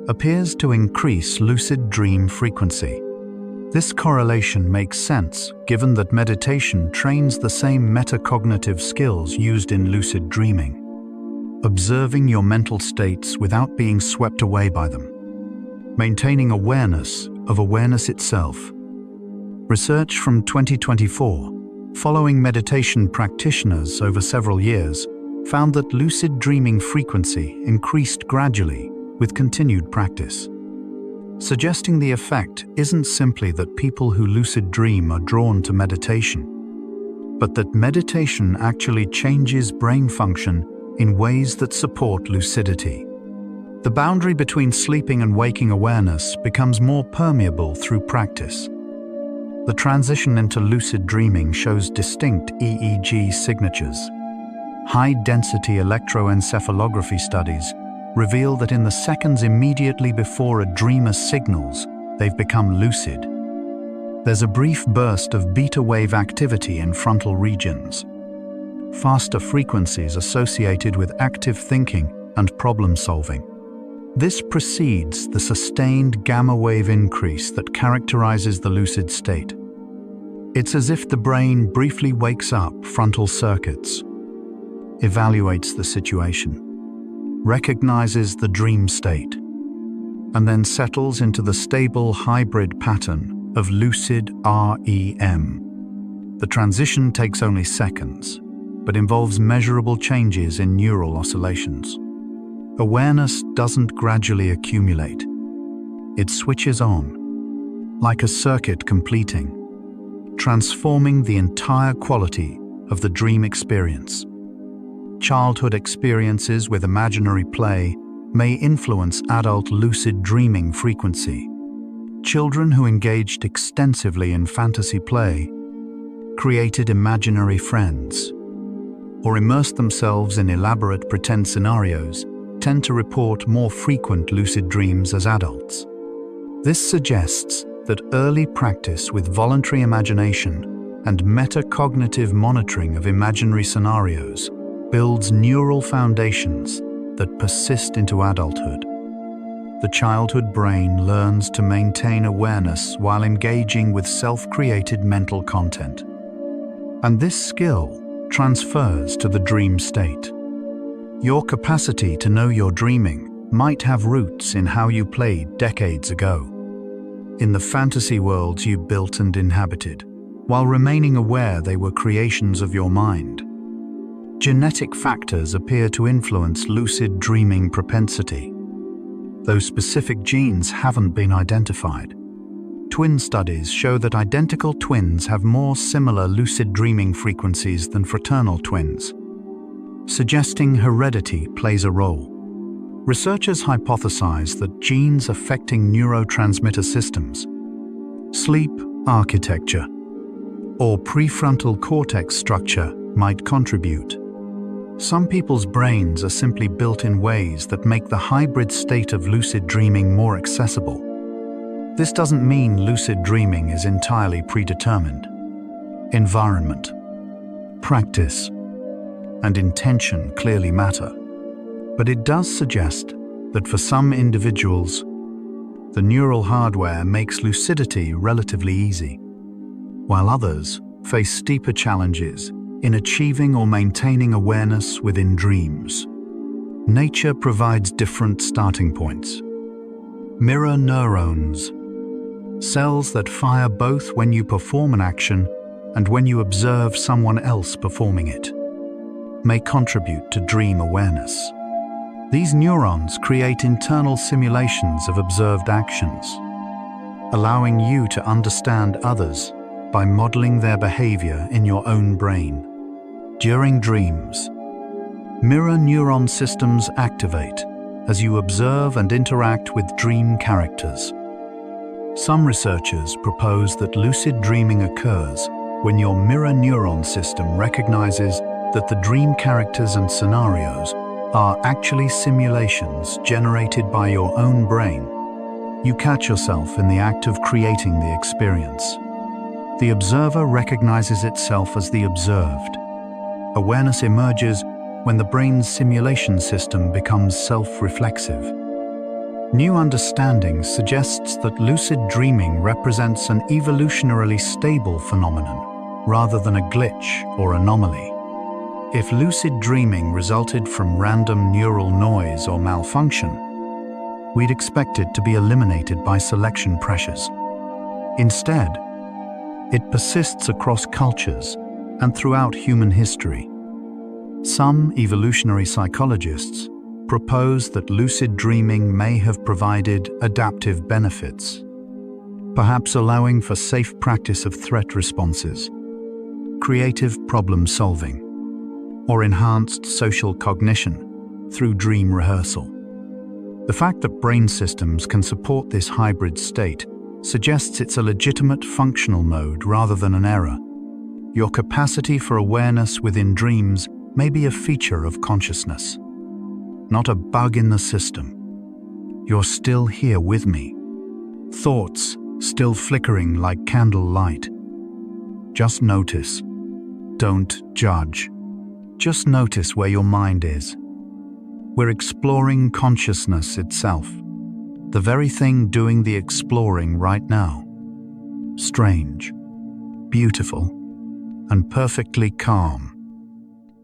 A: appears to increase lucid dream frequency. This correlation makes sense given that meditation trains the same metacognitive skills used in lucid dreaming. Observing your mental states without being swept away by them. Maintaining awareness of awareness itself. Research from 2024, following meditation practitioners over several years, found that lucid dreaming frequency increased gradually with continued practice, suggesting the effect isn't simply that people who lucid dream are drawn to meditation, but that meditation actually changes brain function in ways that support lucidity. The boundary between sleeping and waking awareness becomes more permeable through practice. The transition into lucid dreaming shows distinct EEG signatures. High-density electroencephalography studies reveal that in the seconds immediately before a dreamer signals they've become lucid, there's a brief burst of beta wave activity in frontal regions, faster frequencies associated with active thinking and problem-solving. This precedes the sustained gamma wave increase that characterizes the lucid state. It's as if the brain briefly wakes up frontal circuits, evaluates the situation, recognizes the dream state, and then settles into the stable hybrid pattern of lucid REM. The transition takes only seconds, but involves measurable changes in neural oscillations. Awareness doesn't gradually accumulate. It switches on, like a circuit completing, transforming the entire quality of the dream experience. Childhood experiences with imaginary play may influence adult lucid dreaming frequency. Children who engaged extensively in fantasy play, created imaginary friends, or immersed themselves in elaborate pretend scenarios tend to report more frequent lucid dreams as adults. This suggests that early practice with voluntary imagination and metacognitive monitoring of imaginary scenarios builds neural foundations that persist into adulthood. The childhood brain learns to maintain awareness while engaging with self-created mental content. And this skill transfers to the dream state. Your capacity to know you're dreaming might have roots in how you played decades ago, in the fantasy worlds you built and inhabited, while remaining aware they were creations of your mind. Genetic factors appear to influence lucid dreaming propensity, though specific genes haven't been identified. Twin studies show that identical twins have more similar lucid dreaming frequencies than fraternal twins, suggesting heredity plays a role. Researchers hypothesize that genes affecting neurotransmitter systems, sleep architecture, or prefrontal cortex structure might contribute. Some people's brains are simply built in ways that make the hybrid state of lucid dreaming more accessible. This doesn't mean lucid dreaming is entirely predetermined. Environment, practice, and intention clearly matter. But it does suggest that for some individuals, the neural hardware makes lucidity relatively easy, while others face steeper challenges in achieving or maintaining awareness within dreams. Nature provides different starting points. Mirror neurons, cells that fire both when you perform an action and when you observe someone else performing it, may contribute to dream awareness. These neurons create internal simulations of observed actions, allowing you to understand others by modeling their behavior in your own brain. During dreams, mirror neuron systems activate as you observe and interact with dream characters. Some researchers propose that lucid dreaming occurs when your mirror neuron system recognizes that the dream characters and scenarios are actually simulations generated by your own brain. You catch yourself in the act of creating the experience. The observer recognizes itself as the observed. Awareness emerges when the brain's simulation system becomes self-reflexive. New understanding suggests that lucid dreaming represents an evolutionarily stable phenomenon, rather than a glitch or anomaly. If lucid dreaming resulted from random neural noise or malfunction, we'd expect it to be eliminated by selection pressures. Instead, it persists across cultures and throughout human history. Some evolutionary psychologists propose that lucid dreaming may have provided adaptive benefits, perhaps allowing for safe practice of threat responses, creative problem solving, or enhanced social cognition through dream rehearsal. The fact that brain systems can support this hybrid state suggests it's a legitimate functional mode rather than an error. Your capacity for awareness within dreams may be a feature of consciousness, not a bug in the system. You're still here with me. Thoughts still flickering like candle light. Just notice. Don't judge. Just notice where your mind is. We're exploring consciousness itself, the very thing doing the exploring right now. Strange, beautiful, and perfectly calm.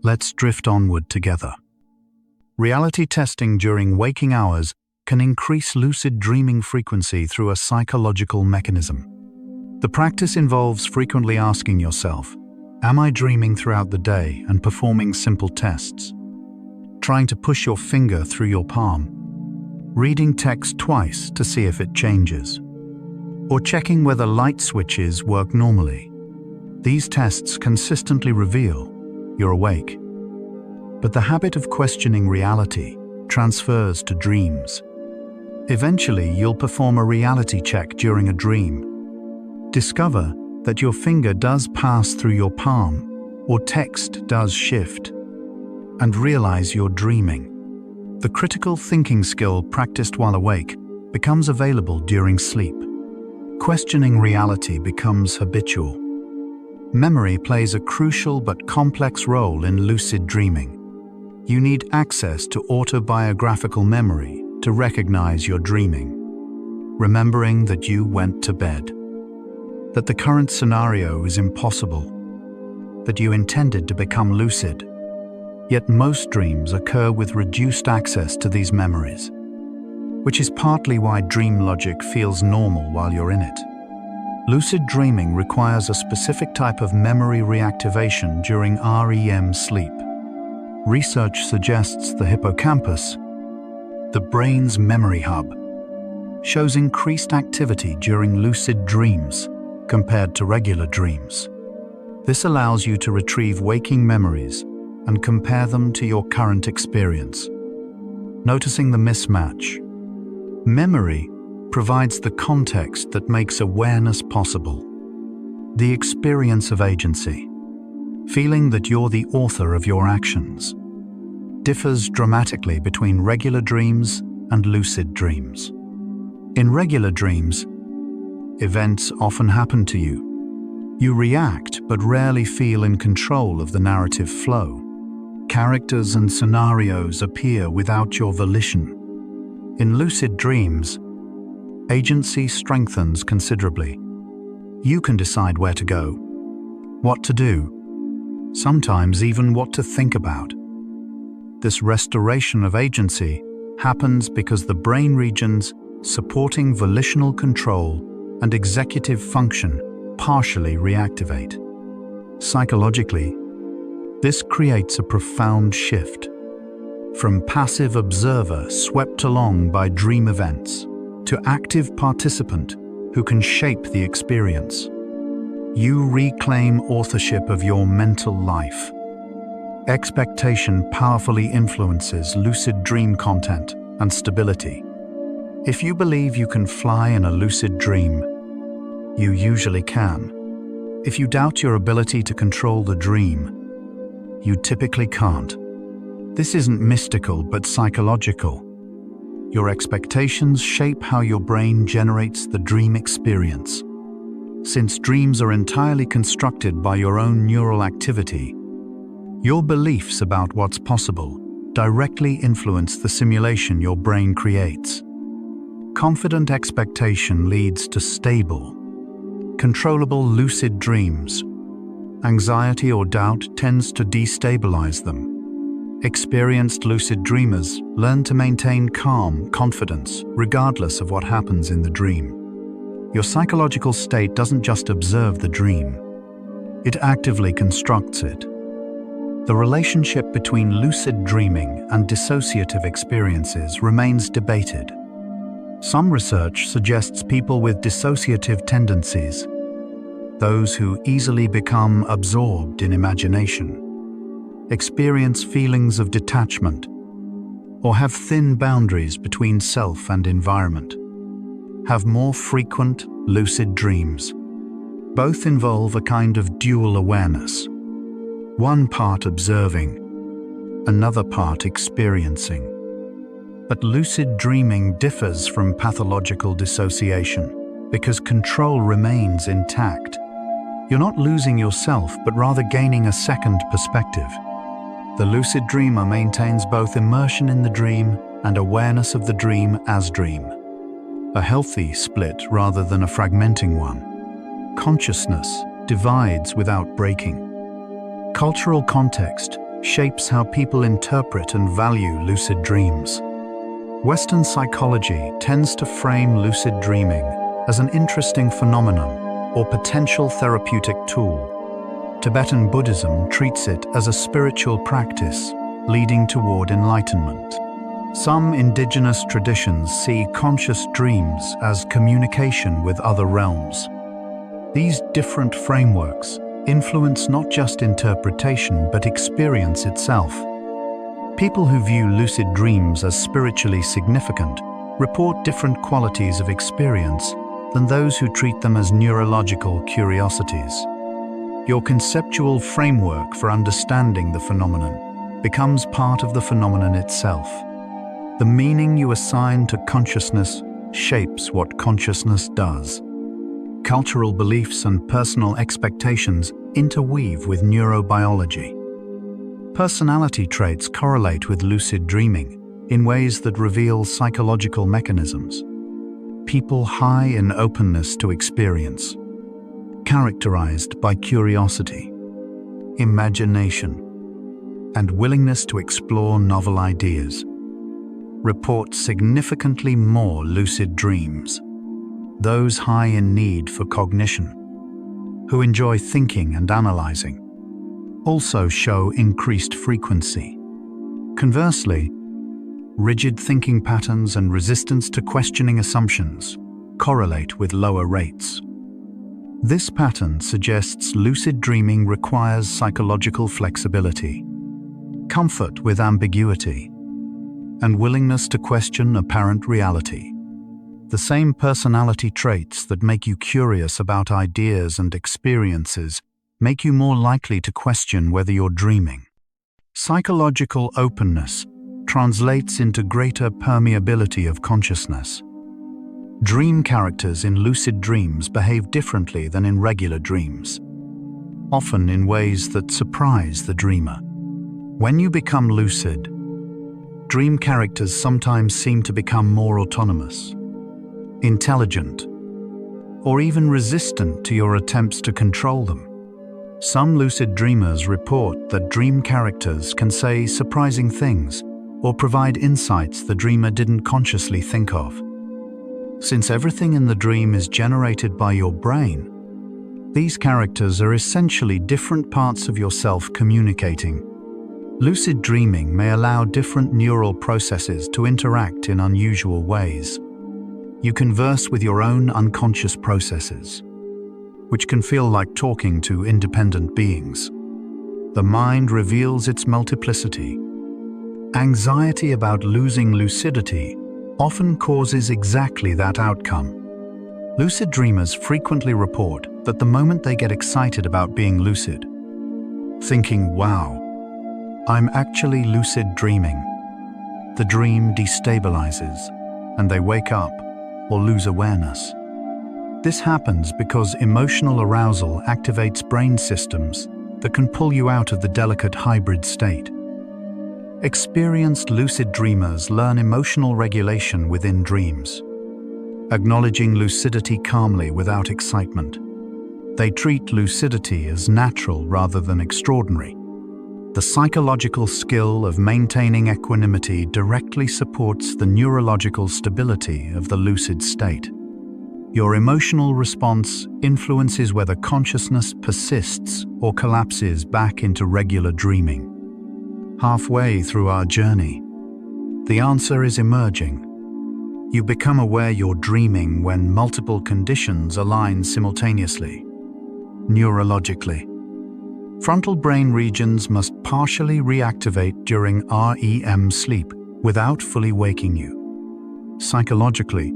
A: Let's drift onward together. Reality testing during waking hours can increase lucid dreaming frequency through a psychological mechanism. The practice involves frequently asking yourself, am I dreaming throughout the day, and performing simple tests? Trying to push your finger through your palm, reading text twice to see if it changes, or checking whether light switches work normally. These tests consistently reveal you're awake. But the habit of questioning reality transfers to dreams. Eventually, you'll perform a reality check during a dream. Discover that your finger does pass through your palm, or text does shift, and realize you're dreaming. The critical thinking skill practiced while awake becomes available during sleep. Questioning reality becomes habitual. Memory plays a crucial but complex role in lucid dreaming. You need access to autobiographical memory to recognize you're dreaming, remembering that you went to bed, that the current scenario is impossible, that you intended to become lucid. Yet most dreams occur with reduced access to these memories, which is partly why dream logic feels normal while you're in it. Lucid dreaming requires a specific type of memory reactivation during REM sleep. Research suggests the hippocampus, the brain's memory hub, shows increased activity during lucid dreams compared to regular dreams. This allows you to retrieve waking memories and compare them to your current experience, noticing the mismatch. Memory provides the context that makes awareness possible. The experience of agency, feeling that you're the author of your actions, differs dramatically between regular dreams and lucid dreams. In regular dreams, events often happen to you. You react but rarely feel in control of the narrative flow. Characters and scenarios appear without your volition. In lucid dreams, agency strengthens considerably. You can decide where to go, what to do, sometimes even what to think about. This restoration of agency happens because the brain regions supporting volitional control and executive function partially reactivate. Psychologically, this creates a profound shift from passive observer swept along by dream events to active participant who can shape the experience. You reclaim authorship of your mental life. Expectation powerfully influences lucid dream content and stability. If you believe you can fly in a lucid dream, you usually can. If you doubt your ability to control the dream, you typically can't. This isn't mystical but psychological. Your expectations shape how your brain generates the dream experience. Since dreams are entirely constructed by your own neural activity, your beliefs about what's possible directly influence the simulation your brain creates. Confident expectation leads to stable, controllable lucid dreams. Anxiety or doubt tends to destabilize them. Experienced lucid dreamers learn to maintain calm confidence regardless of what happens in the dream. Your psychological state doesn't just observe the dream, it actively constructs it. The relationship between lucid dreaming and dissociative experiences remains debated. Some research suggests people with dissociative tendencies, those who easily become absorbed in imagination, experience feelings of detachment, or have thin boundaries between self and environment, have more frequent lucid dreams. Both involve a kind of dual awareness, one part observing, another part experiencing. But lucid dreaming differs from pathological dissociation because control remains intact. You're not losing yourself, but rather gaining a second perspective. The lucid dreamer maintains both immersion in the dream and awareness of the dream as dream. A healthy split rather than a fragmenting one. Consciousness divides without breaking. Cultural context shapes how people interpret and value lucid dreams. Western psychology tends to frame lucid dreaming as an interesting phenomenon or potential therapeutic tool. Tibetan Buddhism treats it as a spiritual practice leading toward enlightenment. Some indigenous traditions see conscious dreams as communication with other realms. These different frameworks influence not just interpretation but experience itself. People who view lucid dreams as spiritually significant report different qualities of experience than those who treat them as neurological curiosities. Your conceptual framework for understanding the phenomenon becomes part of the phenomenon itself. The meaning you assign to consciousness shapes what consciousness does. Cultural beliefs and personal expectations interweave with neurobiology. Personality traits correlate with lucid dreaming in ways that reveal psychological mechanisms. People high in openness to experience, characterized by curiosity, imagination, and willingness to explore novel ideas, report significantly more lucid dreams. Those high in need for cognition, who enjoy thinking and analyzing, also show increased frequency. Conversely, rigid thinking patterns and resistance to questioning assumptions correlate with lower rates. This pattern suggests lucid dreaming requires psychological flexibility. comfort with ambiguity, and willingness to question apparent reality. The same personality traits that make you curious about ideas and experiences make you more likely to question whether you're dreaming. Psychological openness translates into greater permeability of consciousness. Dream characters in lucid dreams behave differently than in regular dreams, often in ways that surprise the dreamer. When you become lucid, dream characters sometimes seem to become more autonomous, intelligent, or even resistant to your attempts to control them. Some lucid dreamers report that dream characters can say surprising things or provide insights the dreamer didn't consciously think of. Since everything in the dream is generated by your brain, these characters are essentially different parts of yourself communicating. Lucid dreaming may allow different neural processes to interact in unusual ways. You converse with your own unconscious processes, which can feel like talking to independent beings. The mind reveals its multiplicity. Anxiety about losing lucidity often causes exactly that outcome. Lucid dreamers frequently report that the moment they get excited about being lucid, thinking, "Wow, I'm actually lucid dreaming," the dream destabilizes and they wake up or lose awareness. This happens because emotional arousal activates brain systems that can pull you out of the delicate hybrid state. Experienced lucid dreamers learn emotional regulation within dreams, acknowledging lucidity calmly without excitement. They treat lucidity as natural rather than extraordinary. The psychological skill of maintaining equanimity directly supports the neurological stability of the lucid state. Your emotional response influences whether consciousness persists or collapses back into regular dreaming. Halfway through our journey, the answer is emerging. You become aware you're dreaming when multiple conditions align simultaneously. Neurologically, frontal brain regions must partially reactivate during REM sleep without fully waking you. Psychologically,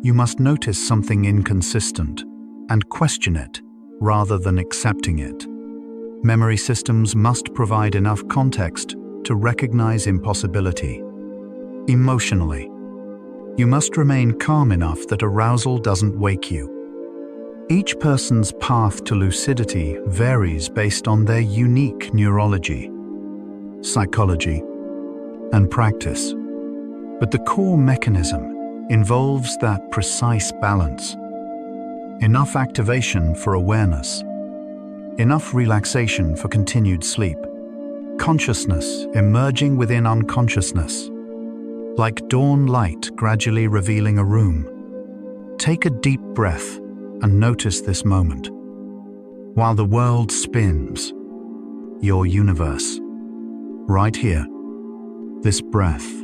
A: you must notice something inconsistent and question it rather than accepting it. Memory systems must provide enough context to recognize impossibility. Emotionally, you must remain calm enough that arousal doesn't wake you. Each person's path to lucidity varies based on their unique neurology, psychology, and practice. But the core mechanism involves that precise balance. Enough activation for awareness, enough relaxation for continued sleep. Consciousness emerging within unconsciousness, like dawn light gradually revealing a room. Take a deep breath and notice this moment. While the world spins, your universe, right here, this breath,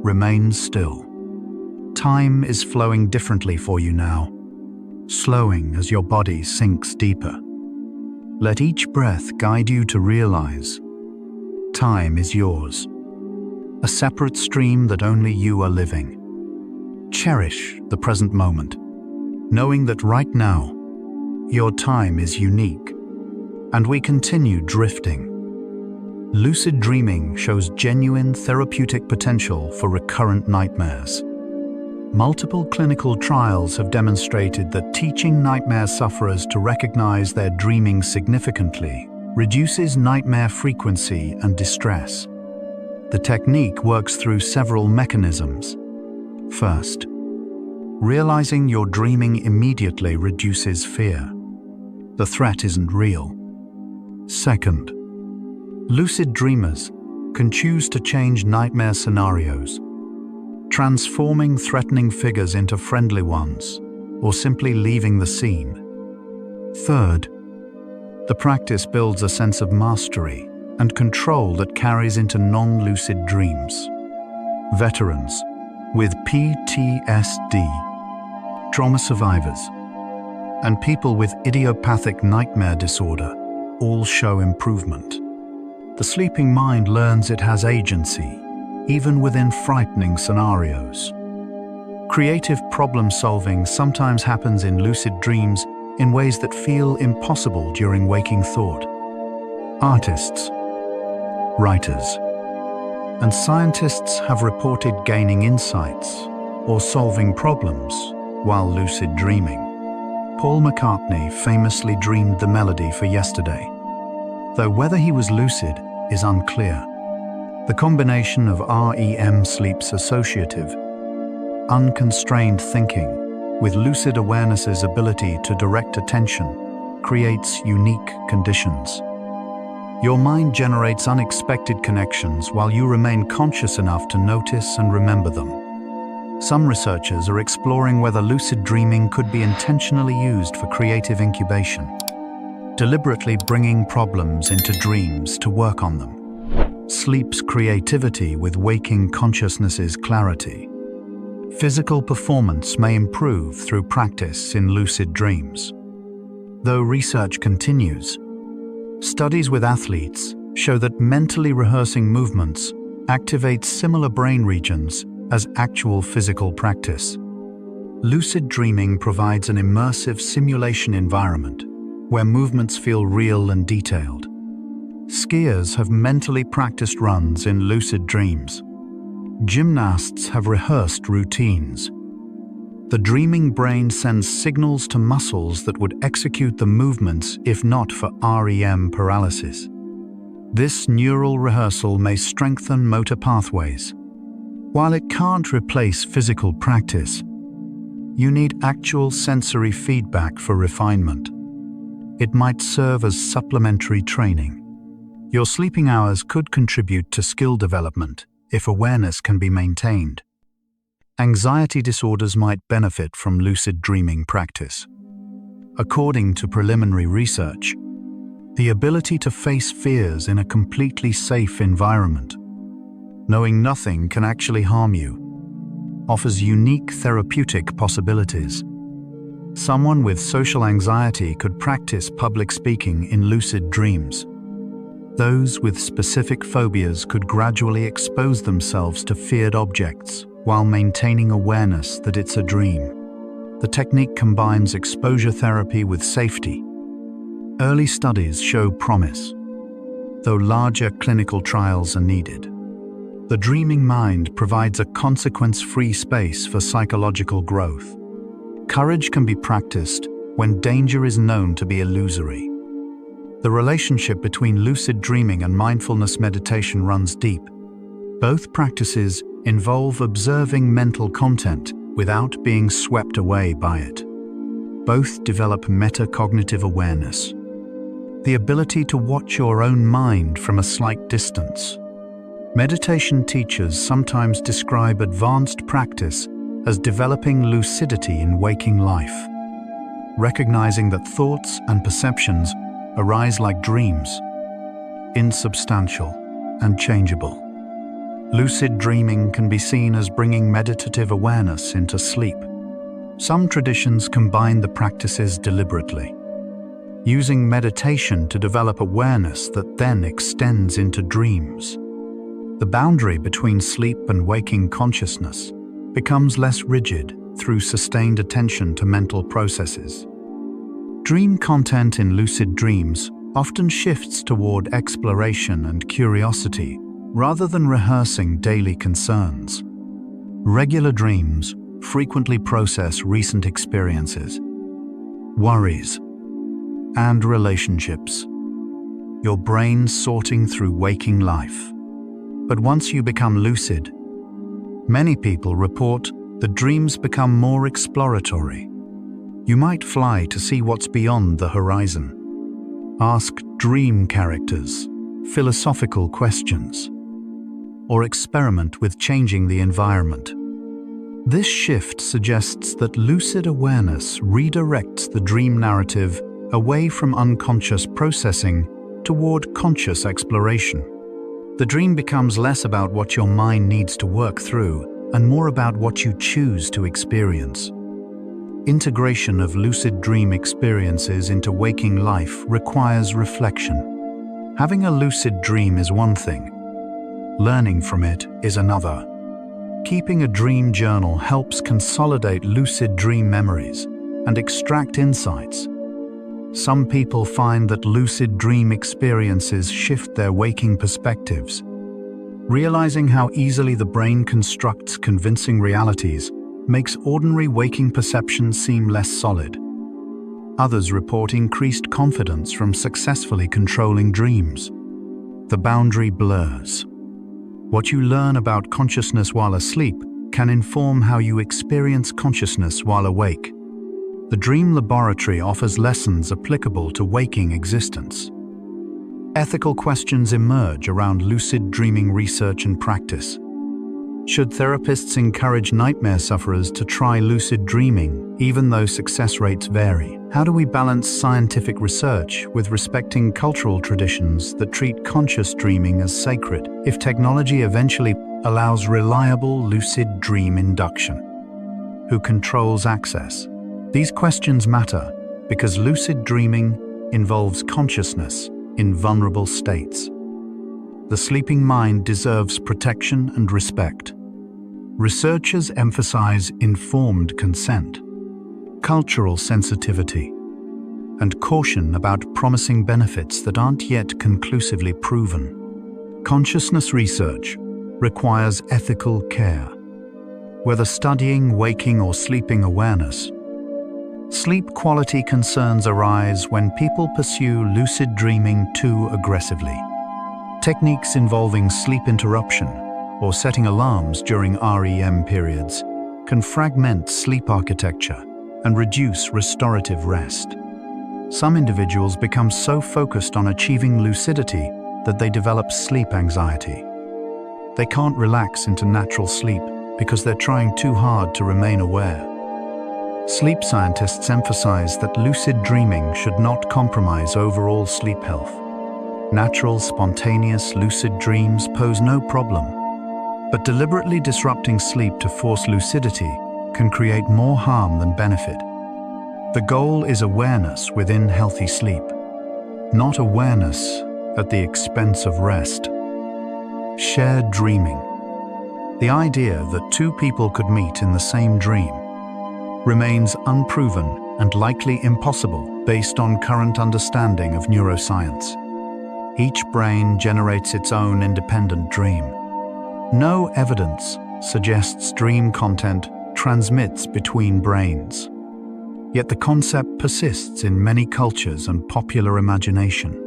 A: remains still. Time is flowing differently for you now, slowing as your body sinks deeper. Let each breath guide you to realize time is yours, a separate stream that only you are living. Cherish the present moment, knowing that right now, your time is unique, and we continue drifting. Lucid dreaming shows genuine therapeutic potential for recurrent nightmares. Multiple clinical trials have demonstrated that teaching nightmare sufferers to recognize their dreaming significantly reduces nightmare frequency and distress. The technique works through several mechanisms. First, realizing you're dreaming immediately reduces fear. The threat isn't real. Second, lucid dreamers can choose to change nightmare scenarios, transforming threatening figures into friendly ones, or simply leaving the scene. Third, the practice builds a sense of mastery and control that carries into non-lucid dreams. Veterans with PTSD, trauma survivors, and people with idiopathic nightmare disorder all show improvement. The sleeping mind learns it has agency, even within frightening scenarios. Creative problem-solving sometimes happens in lucid dreams in ways that feel impossible during waking thought. Artists, writers, and scientists have reported gaining insights or solving problems while lucid dreaming. Paul McCartney famously dreamed the melody for Yesterday, though whether he was lucid is unclear. The combination of REM sleep's associative, unconstrained thinking with lucid awareness's ability to direct attention creates unique conditions. Your mind generates unexpected connections while you remain conscious enough to notice and remember them. Some researchers are exploring whether lucid dreaming could be intentionally used for creative incubation, deliberately bringing problems into dreams to work on them. Sleep's creativity with waking consciousness's clarity. Physical performance may improve through practice in lucid dreams. Though research continues, studies with athletes show that mentally rehearsing movements activates similar brain regions as actual physical practice. Lucid dreaming provides an immersive simulation environment where movements feel real and detailed. Skiers have mentally practiced runs in lucid dreams. Gymnasts have rehearsed routines. The dreaming brain sends signals to muscles that would execute the movements if not for REM paralysis. This neural rehearsal may strengthen motor pathways. While it can't replace physical practice, you need actual sensory feedback for refinement. It might serve as supplementary training. Your sleeping hours could contribute to skill development if awareness can be maintained. Anxiety disorders might benefit from lucid dreaming practice. According to preliminary research, the ability to face fears in a completely safe environment, knowing nothing can actually harm you, offers unique therapeutic possibilities. Someone with social anxiety could practice public speaking in lucid dreams. Those with specific phobias could gradually expose themselves to feared objects while maintaining awareness that it's a dream. The technique combines exposure therapy with safety. Early studies show promise, though larger clinical trials are needed. The dreaming mind provides a consequence-free space for psychological growth. Courage can be practiced when danger is known to be illusory. The relationship between lucid dreaming and mindfulness meditation runs deep. Both practices involve observing mental content without being swept away by it. Both develop metacognitive awareness, the ability to watch your own mind from a slight distance. Meditation teachers sometimes describe advanced practice as developing lucidity in waking life, recognizing that thoughts and perceptions arise like dreams, insubstantial and changeable. Lucid dreaming can be seen as bringing meditative awareness into sleep. Some traditions combine the practices deliberately, using meditation to develop awareness that then extends into dreams. The boundary between sleep and waking consciousness becomes less rigid through sustained attention to mental processes. Dream content in lucid dreams often shifts toward exploration and curiosity rather than rehearsing daily concerns. Regular dreams frequently process recent experiences, worries, and relationships. Your brain sorting through waking life. But once you become lucid, many people report that dreams become more exploratory. You might fly to see what's beyond the horizon, ask dream characters philosophical questions, or experiment with changing the environment. This shift suggests that lucid awareness redirects the dream narrative away from unconscious processing toward conscious exploration. The dream becomes less about what your mind needs to work through and more about what you choose to experience. Integration of lucid dream experiences into waking life requires reflection. Having a lucid dream is one thing. Learning from it is another. Keeping a dream journal helps consolidate lucid dream memories and extract insights. Some people find that lucid dream experiences shift their waking perspectives. Realizing how easily the brain constructs convincing realities makes ordinary waking perceptions seem less solid. Others report increased confidence from successfully controlling dreams. The boundary blurs. What you learn about consciousness while asleep can inform how you experience consciousness while awake. The dream laboratory offers lessons applicable to waking existence. Ethical questions emerge around lucid dreaming research and practice. Should therapists encourage nightmare sufferers to try lucid dreaming, even though success rates vary? How do we balance scientific research with respecting cultural traditions that treat conscious dreaming as sacred? If technology eventually allows reliable lucid dream induction, who controls access? These questions matter because lucid dreaming involves consciousness in vulnerable states. The sleeping mind deserves protection and respect. Researchers emphasize informed consent, cultural sensitivity, and caution about promising benefits that aren't yet conclusively proven. Consciousness research requires ethical care. Whether studying waking or sleeping awareness, sleep quality concerns arise when people pursue lucid dreaming too aggressively. Techniques involving sleep interruption or setting alarms during REM periods can fragment sleep architecture and reduce restorative rest. Some individuals become so focused on achieving lucidity that they develop sleep anxiety. They can't relax into natural sleep because they're trying too hard to remain aware. Sleep scientists emphasize that lucid dreaming should not compromise overall sleep health. Natural, spontaneous, lucid dreams pose no problem, but deliberately disrupting sleep to force lucidity can create more harm than benefit. The goal is awareness within healthy sleep, not awareness at the expense of rest. Shared dreaming. The idea that two people could meet in the same dream remains unproven and likely impossible based on current understanding of neuroscience. Each brain generates its own independent dream. No evidence suggests dream content transmits between brains. Yet the concept persists in many cultures and popular imagination.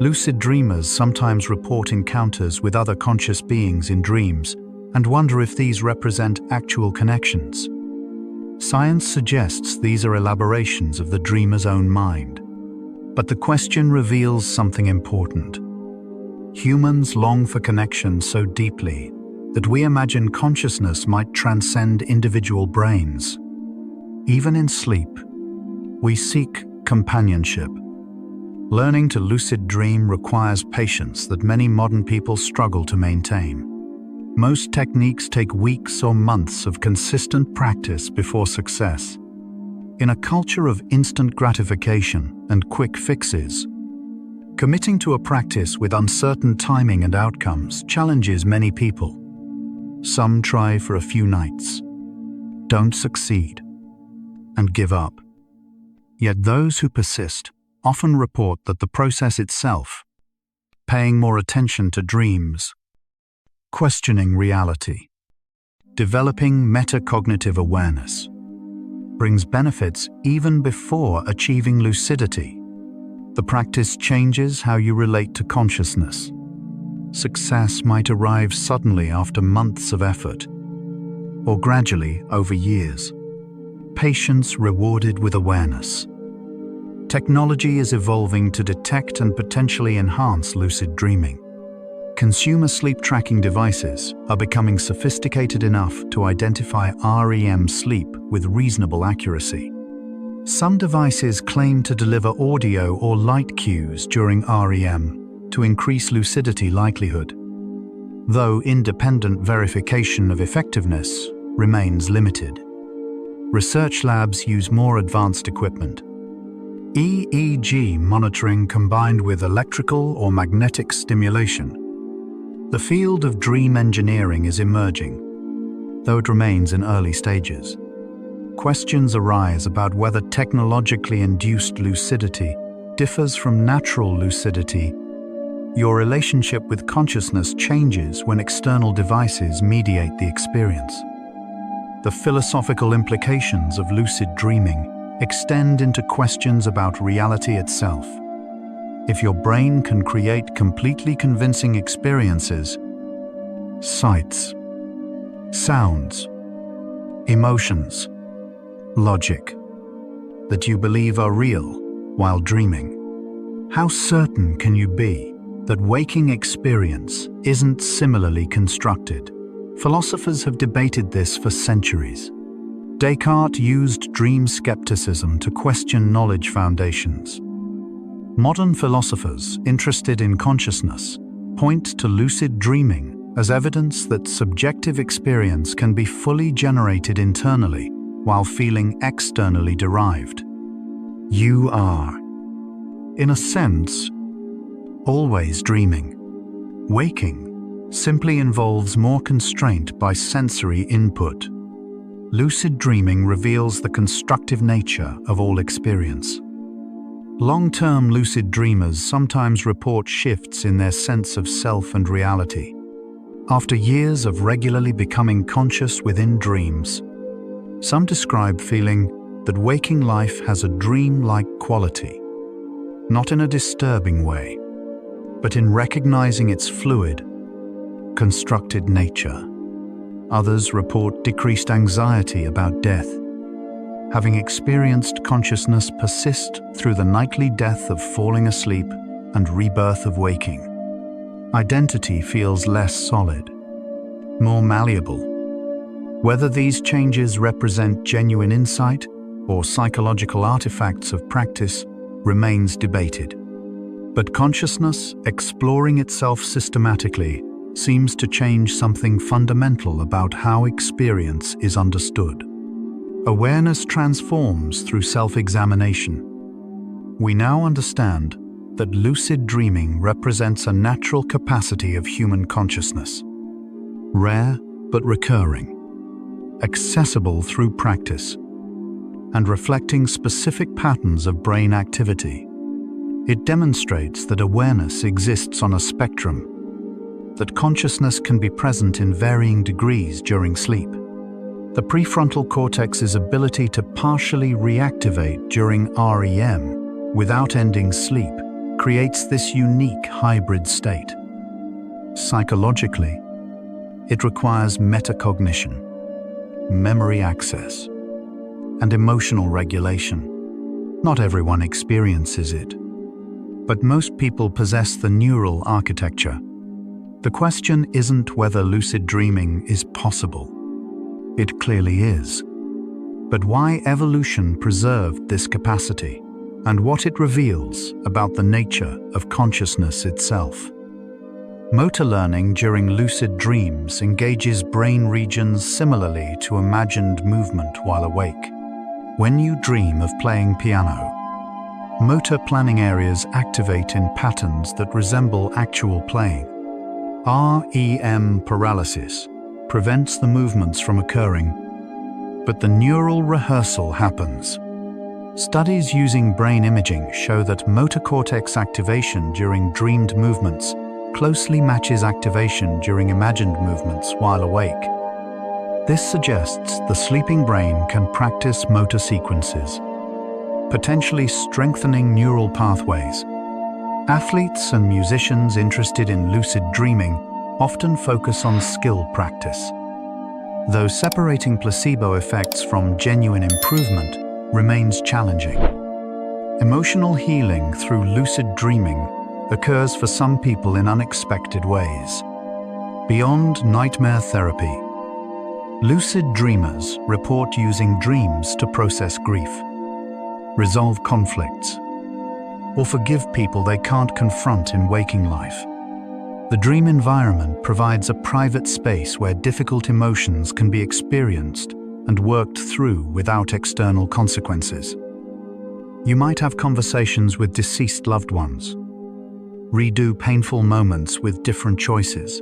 A: Lucid dreamers sometimes report encounters with other conscious beings in dreams and wonder if these represent actual connections. Science suggests these are elaborations of the dreamer's own mind. But the question reveals something important. Humans long for connection so deeply that we imagine consciousness might transcend individual brains. Even in sleep, we seek companionship. Learning to lucid dream requires patience that many modern people struggle to maintain. Most techniques take weeks or months of consistent practice before success. In a culture of instant gratification and quick fixes, committing to a practice with uncertain timing and outcomes challenges many people. Some try for a few nights, don't succeed, and give up. Yet those who persist often report that the process itself, paying more attention to dreams, questioning reality, developing metacognitive awareness, brings benefits even before achieving lucidity. The practice changes how you relate to consciousness. Success might arrive suddenly after months of effort, or gradually over years. Patience rewarded with awareness. Technology is evolving to detect and potentially enhance lucid dreaming. Consumer sleep tracking devices are becoming sophisticated enough to identify REM sleep with reasonable accuracy. Some devices claim to deliver audio or light cues during REM to increase lucidity likelihood, though independent verification of effectiveness remains limited. Research labs use more advanced equipment, EEG monitoring combined with electrical or magnetic stimulation. The field of dream engineering is emerging, though it remains in early stages. Questions arise about whether technologically induced lucidity differs from natural lucidity. Your relationship with consciousness changes when external devices mediate the experience. The philosophical implications of lucid dreaming extend into questions about reality itself. If your brain can create completely convincing experiences, sights, sounds, emotions, logic, that you believe are real while dreaming, how certain can you be that waking experience isn't similarly constructed? Philosophers have debated this for centuries. Descartes used dream skepticism to question knowledge foundations. Modern philosophers interested in consciousness point to lucid dreaming as evidence that subjective experience can be fully generated internally while feeling externally derived. You are, in a sense, always dreaming. Waking simply involves more constraint by sensory input. Lucid dreaming reveals the constructive nature of all experience. Long-term lucid dreamers sometimes report shifts in their sense of self and reality. After years of regularly becoming conscious within dreams, some describe feeling that waking life has a dream-like quality, not in a disturbing way, but in recognizing its fluid, constructed nature. Others report decreased anxiety about death, having experienced consciousness persist through the nightly death of falling asleep and rebirth of waking. Identity feels less solid, more malleable. Whether these changes represent genuine insight or psychological artifacts of practice remains debated. But consciousness, exploring itself systematically, seems to change something fundamental about how experience is understood. Awareness transforms through self-examination. We now understand that lucid dreaming represents a natural capacity of human consciousness, rare but recurring, accessible through practice, and reflecting specific patterns of brain activity. It demonstrates that awareness exists on a spectrum, that consciousness can be present in varying degrees during sleep. The prefrontal cortex's ability to partially reactivate during REM without ending sleep creates this unique hybrid state. Psychologically, it requires metacognition, memory access, and emotional regulation. Not everyone experiences it, but most people possess the neural architecture. The question isn't whether lucid dreaming is possible. It clearly is. But why evolution preserved this capacity, and what it reveals about the nature of consciousness itself. Motor learning during lucid dreams engages brain regions similarly to imagined movement while awake. When you dream of playing piano, motor planning areas activate in patterns that resemble actual playing. REM paralysis prevents the movements from occurring, but the neural rehearsal happens. Studies using brain imaging show that motor cortex activation during dreamed movements closely matches activation during imagined movements while awake. This suggests the sleeping brain can practice motor sequences, potentially strengthening neural pathways. Athletes and musicians interested in lucid dreaming often focus on skill practice, though separating placebo effects from genuine improvement remains challenging. Emotional healing through lucid dreaming occurs for some people in unexpected ways. Beyond nightmare therapy, lucid dreamers report using dreams to process grief, resolve conflicts, or forgive people they can't confront in waking life. The dream environment provides a private space where difficult emotions can be experienced and worked through without external consequences. You might have conversations with deceased loved ones, redo painful moments with different choices,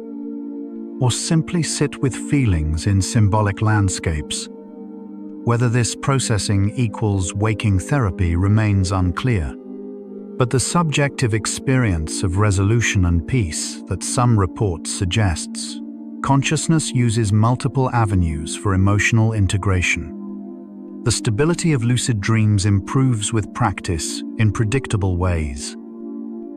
A: or simply sit with feelings in symbolic landscapes. Whether this processing equals waking therapy remains unclear, but the subjective experience of resolution and peace that some reports suggests, consciousness uses multiple avenues for emotional integration. The stability of lucid dreams improves with practice in predictable ways.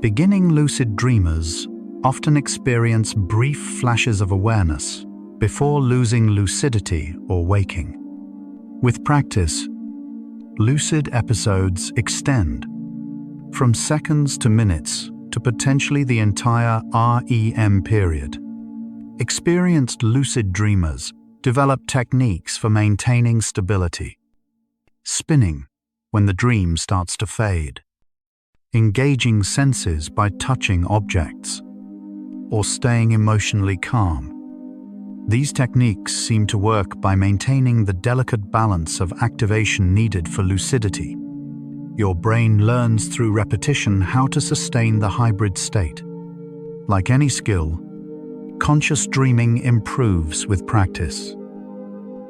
A: Beginning lucid dreamers often experience brief flashes of awareness before losing lucidity or waking. With practice, lucid episodes extend from seconds to minutes to potentially the entire REM period. Experienced lucid dreamers develop techniques for maintaining stability. Spinning when the dream starts to fade, engaging senses by touching objects, or staying emotionally calm. These techniques seem to work by maintaining the delicate balance of activation needed for lucidity. Your brain learns through repetition how to sustain the hybrid state. Like any skill, conscious dreaming improves with practice.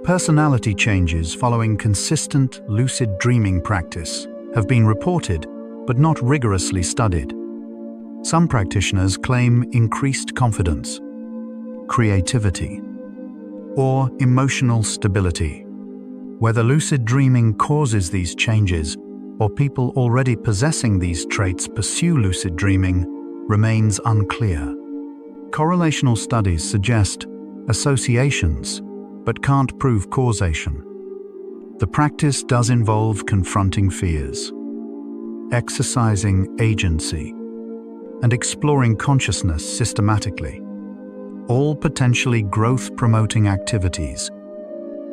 A: Personality changes following consistent lucid dreaming practice have been reported but not rigorously studied. Some practitioners claim increased confidence, creativity, or emotional stability. Whether lucid dreaming causes these changes or people already possessing these traits pursue lucid dreaming remains unclear. Correlational studies suggest associations but can't prove causation. The practice does involve confronting fears, exercising agency, and exploring consciousness systematically, all potentially growth-promoting activities.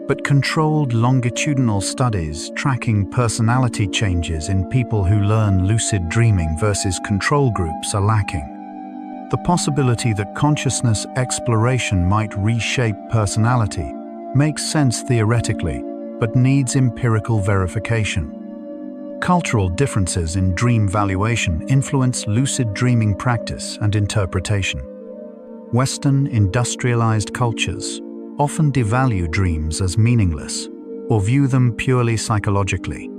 A: But controlled longitudinal studies tracking personality changes in people who learn lucid dreaming versus control groups are lacking. The possibility that consciousness exploration might reshape personality makes sense theoretically, but needs empirical verification. Cultural differences in dream valuation influence lucid dreaming practice and interpretation. Western industrialized cultures often devalue dreams as meaningless or view them purely psychologically.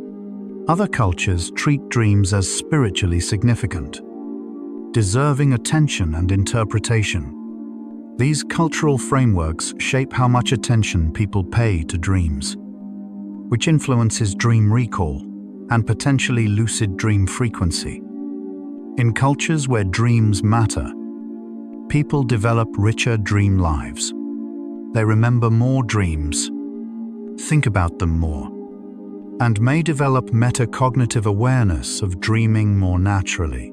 A: Other cultures treat dreams as spiritually significant, deserving attention and interpretation. These cultural frameworks shape how much attention people pay to dreams, which influences dream recall and potentially lucid dream frequency. In cultures where dreams matter, people develop richer dream lives. They remember more dreams, think about them more, and may develop metacognitive awareness of dreaming more naturally.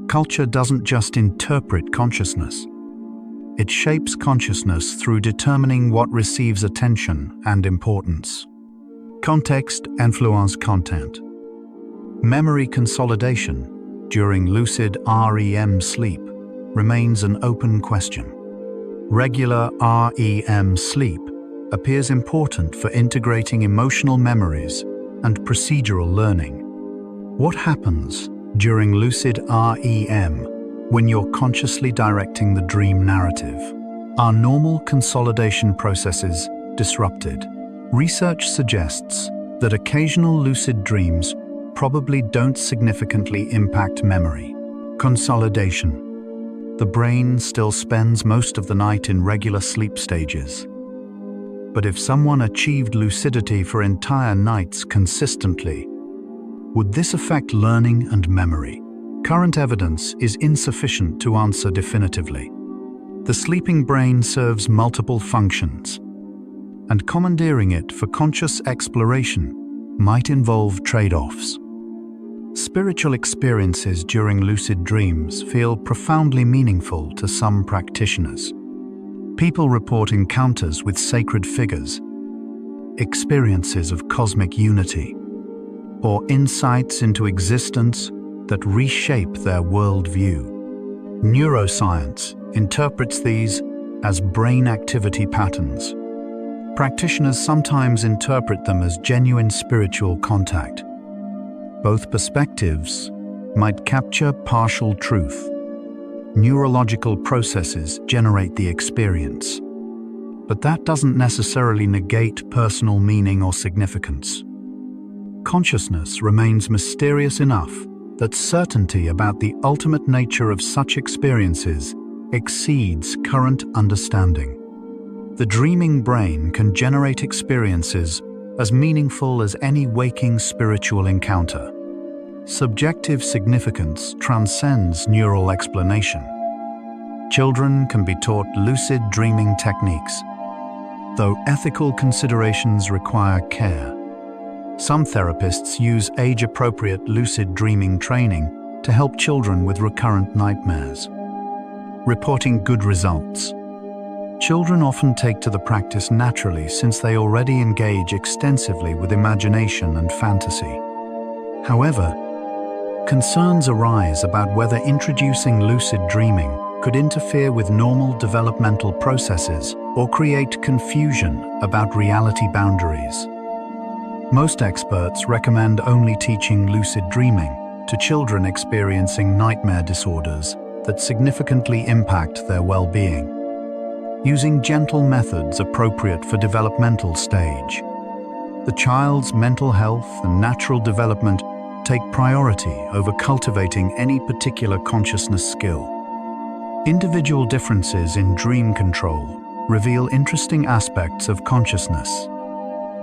A: Culture doesn't just interpret consciousness. It shapes consciousness through determining what receives attention and importance. Context influences content. Memory consolidation during lucid REM sleep remains an open question. Regular REM sleep appears important for integrating emotional memories and procedural learning. What happens during lucid REM when you're consciously directing the dream narrative? Are normal consolidation processes disrupted? Research suggests that occasional lucid dreams probably don't significantly impact memory. Consolidation. The brain still spends most of the night in regular sleep stages. But if someone achieved lucidity for entire nights consistently, would this affect learning and memory? Current evidence is insufficient to answer definitively. The sleeping brain serves multiple functions, and commandeering it for conscious exploration might involve trade-offs. Spiritual experiences during lucid dreams feel profoundly meaningful to some practitioners. People report encounters with sacred figures, experiences of cosmic unity, or insights into existence that reshape their worldview. Neuroscience interprets these as brain activity patterns. Practitioners sometimes interpret them as genuine spiritual contact. Both perspectives might capture partial truth. Neurological processes generate the experience, but that doesn't necessarily negate personal meaning or significance. Consciousness remains mysterious enough that certainty about the ultimate nature of such experiences exceeds current understanding. The dreaming brain can generate experiences as meaningful as any waking spiritual encounter. Subjective significance transcends neural explanation. Children can be taught lucid dreaming techniques, though ethical considerations require care. Some therapists use age-appropriate lucid dreaming training to help children with recurrent nightmares, reporting good results. Children often take to the practice naturally since they already engage extensively with imagination and fantasy. However, concerns arise about whether introducing lucid dreaming could interfere with normal developmental processes or create confusion about reality boundaries. Most experts recommend only teaching lucid dreaming to children experiencing nightmare disorders that significantly impact their well-being, using gentle methods appropriate for developmental stage. The child's mental health and natural development take priority over cultivating any particular consciousness skill. Individual differences in dream control reveal interesting aspects of consciousness.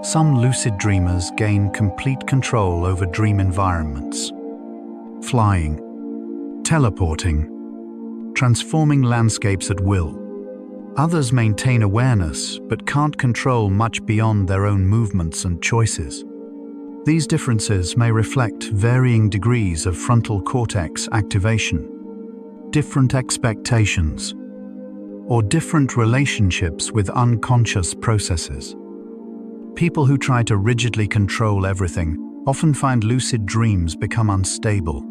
A: Some lucid dreamers gain complete control over dream environments, flying, teleporting, transforming landscapes at will. Others maintain awareness but can't control much beyond their own movements and choices. These differences may reflect varying degrees of frontal cortex activation, different expectations, or different relationships with unconscious processes. People who try to rigidly control everything often find lucid dreams become unstable.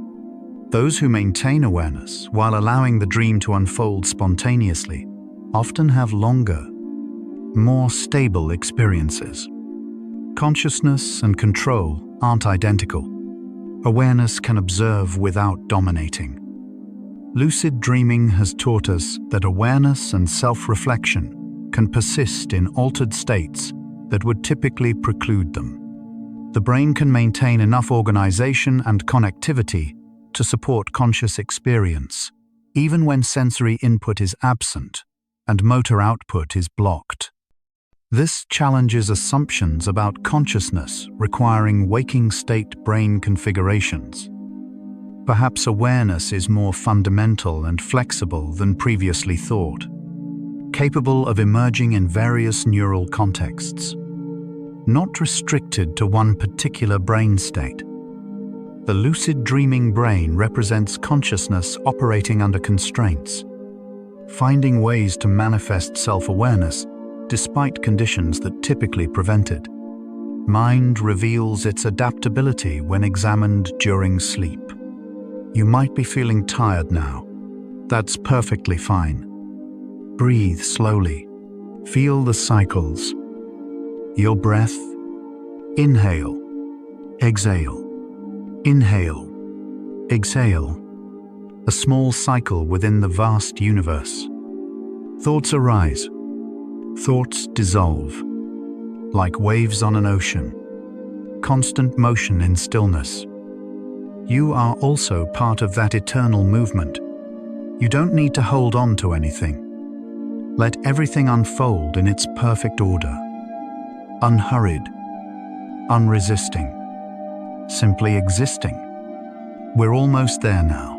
A: Those who maintain awareness while allowing the dream to unfold spontaneously often have longer, more stable experiences. Consciousness and control aren't identical. Awareness can observe without dominating. Lucid dreaming has taught us that awareness and self-reflection can persist in altered states that would typically preclude them. The brain can maintain enough organization and connectivity to support conscious experience, even when sensory input is absent and motor output is blocked. This challenges assumptions about consciousness requiring waking state brain configurations. Perhaps awareness is more fundamental and flexible than previously thought, capable of emerging in various neural contexts, not restricted to one particular brain state. The lucid dreaming brain represents consciousness operating under constraints, finding ways to manifest self-awareness despite conditions that typically prevent it. Mind reveals its adaptability when examined during sleep. You might be feeling tired now. That's perfectly fine. Breathe slowly. Feel the cycles. Your breath. Inhale. Exhale. Inhale. Exhale. A small cycle within the vast universe. Thoughts arise. Thoughts dissolve. Like waves on an ocean. Constant motion in stillness. You are also part of that eternal movement. You don't need to hold on to anything. Let everything unfold in its perfect order. Unhurried, unresisting, simply existing. We're almost there now.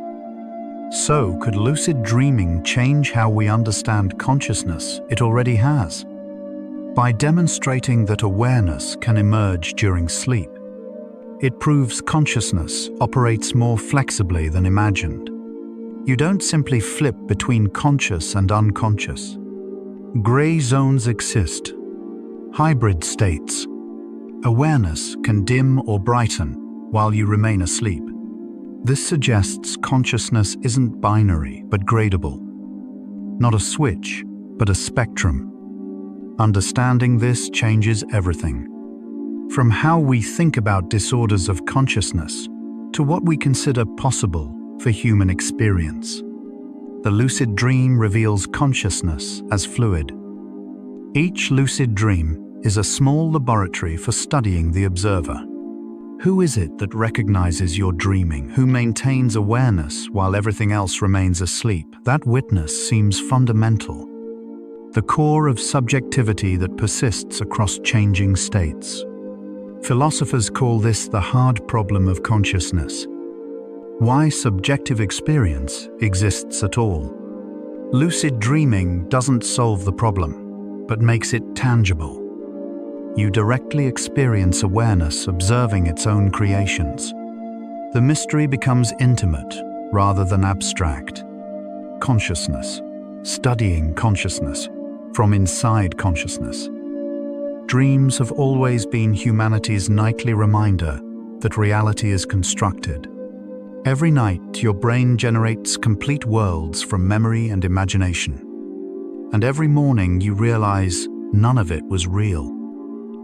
A: So, could lucid dreaming change how we understand consciousness? It already has. By demonstrating that awareness can emerge during sleep, it proves consciousness operates more flexibly than imagined. You don't simply flip between conscious and unconscious. Gray zones exist, hybrid states. Awareness can dim or brighten while you remain asleep. This suggests consciousness isn't binary but gradable. Not a switch, but a spectrum. Understanding this changes everything. From how we think about disorders of consciousness to what we consider possible for human experience. The lucid dream reveals consciousness as fluid. Each lucid dream is a small laboratory for studying the observer. Who is it that recognizes you're dreaming? Who maintains awareness while everything else remains asleep? That witness seems fundamental. The core of subjectivity that persists across changing states. Philosophers call this the hard problem of consciousness. Why subjective experience exists at all. Lucid dreaming doesn't solve the problem, but makes it tangible. You directly experience awareness observing its own creations. The mystery becomes intimate rather than abstract. Consciousness, studying consciousness from inside consciousness. Dreams have always been humanity's nightly reminder that reality is constructed. Every night, your brain generates complete worlds from memory and imagination. And every morning you realize none of it was real.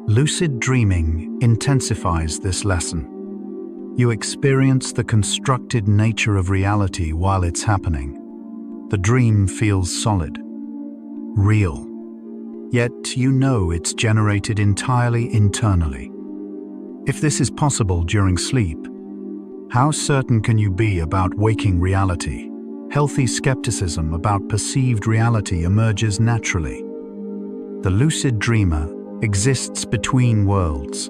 A: Lucid dreaming intensifies this lesson. You experience the constructed nature of reality while it's happening. The dream feels solid, real. Yet you know it's generated entirely internally. If this is possible during sleep, how certain can you be about waking reality? Healthy skepticism about perceived reality emerges naturally. The lucid dreamer exists between worlds.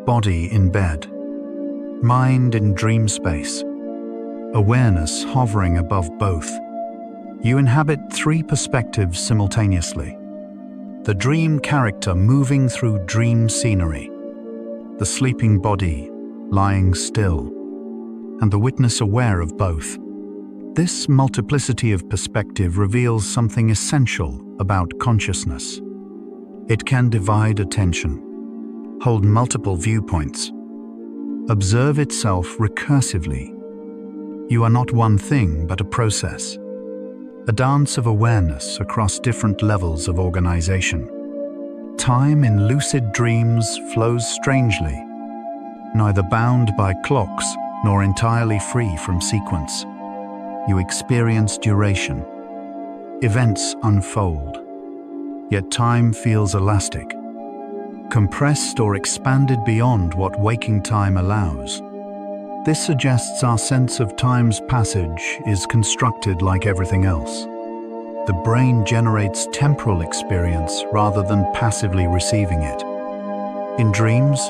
A: Body in bed, mind in dream space, awareness hovering above both. You inhabit three perspectives simultaneously. The dream character moving through dream scenery, the sleeping body lying still, and the witness aware of both. This multiplicity of perspective reveals something essential about consciousness. It can divide attention, hold multiple viewpoints, observe itself recursively. You are not one thing, but a process, a dance of awareness across different levels of organization. Time in lucid dreams flows strangely, neither bound by clocks nor entirely free from sequence. You experience duration. Events unfold, yet time feels elastic, compressed or expanded beyond what waking time allows. This suggests our sense of time's passage is constructed like everything else. The brain generates temporal experience rather than passively receiving it. In dreams,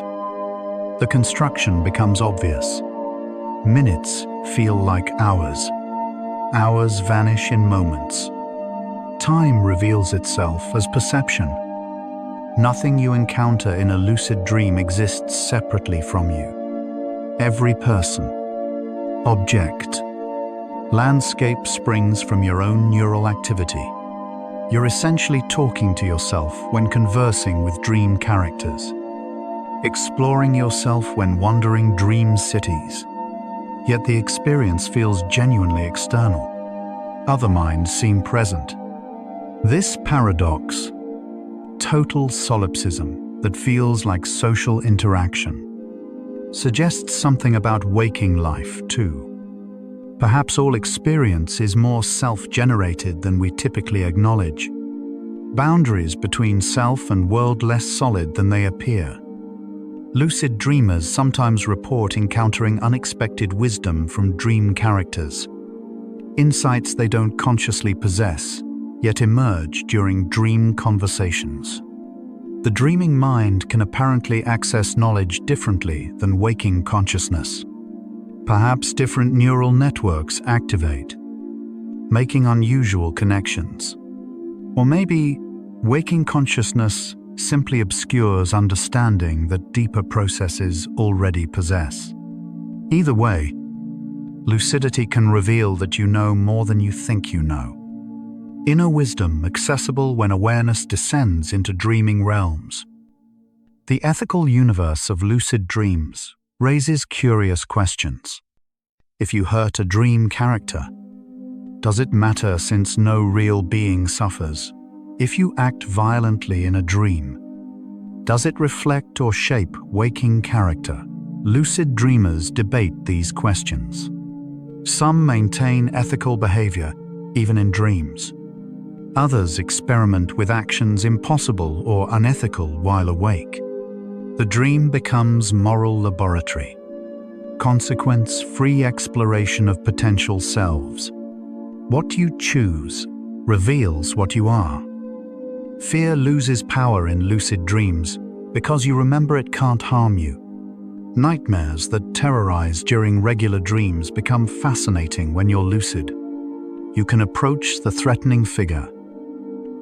A: the construction becomes obvious. Minutes feel like hours. Hours vanish in moments. Time reveals itself as perception. Nothing you encounter in a lucid dream exists separately from you. Every person, object, landscape springs from your own neural activity. You're essentially talking to yourself when conversing with dream characters, exploring yourself when wandering dream cities. Yet the experience feels genuinely external. Other minds seem present. This paradox, total solipsism that feels like social interaction, suggests something about waking life too. Perhaps all experience is more self-generated than we typically acknowledge. Boundaries between self and world less solid than they appear. Lucid dreamers sometimes report encountering unexpected wisdom from dream characters. Insights they don't consciously possess, yet emerge during dream conversations. The dreaming mind can apparently access knowledge differently than waking consciousness. Perhaps different neural networks activate, making unusual connections. Or maybe waking consciousness simply obscures understanding that deeper processes already possess. Either way, lucidity can reveal that you know more than you think you know. Inner wisdom accessible when awareness descends into dreaming realms. The ethical universe of lucid dreams raises curious questions. If you hurt a dream character, does it matter since no real being suffers? If you act violently in a dream, does it reflect or shape waking character? Lucid dreamers debate these questions. Some maintain ethical behavior, even in dreams. Others experiment with actions impossible or unethical while awake. The dream becomes moral laboratory. Consequence-free exploration of potential selves. What you choose reveals what you are. Fear loses power in lucid dreams because you remember it can't harm you. Nightmares that terrorize during regular dreams become fascinating when you're lucid. You can approach the threatening figure,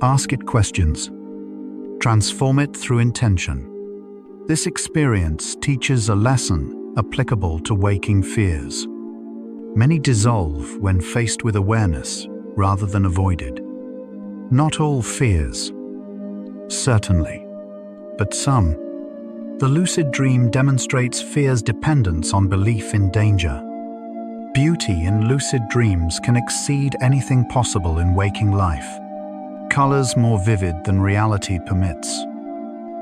A: ask it questions, transform it through intention. This experience teaches a lesson applicable to waking fears. Many dissolve when faced with awareness rather than avoided. Not all fears, certainly, but some. The lucid dream demonstrates fear's dependence on belief in danger. Beauty in lucid dreams can exceed anything possible in waking life. Colors more vivid than reality permits.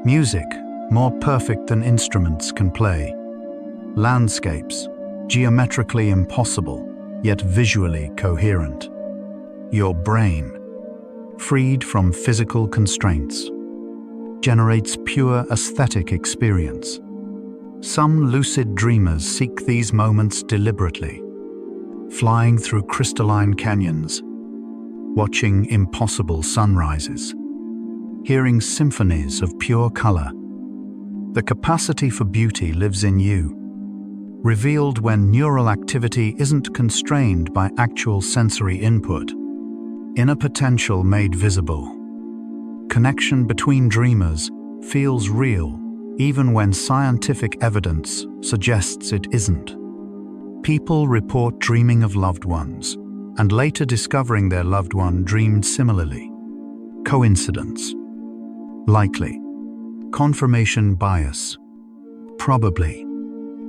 A: Music more perfect than instruments can play. Landscapes geometrically impossible, yet visually coherent. Your brain, freed from physical constraints, generates pure aesthetic experience. Some lucid dreamers seek these moments deliberately, flying through crystalline canyons, watching impossible sunrises, hearing symphonies of pure color. The capacity for beauty lives in you, revealed when neural activity isn't constrained by actual sensory input. Inner potential made visible. Connection between dreamers feels real, even when scientific evidence suggests it isn't. People report dreaming of loved ones, and later discovering their loved one dreamed similarly. Coincidence? Likely. Confirmation bias? Probably.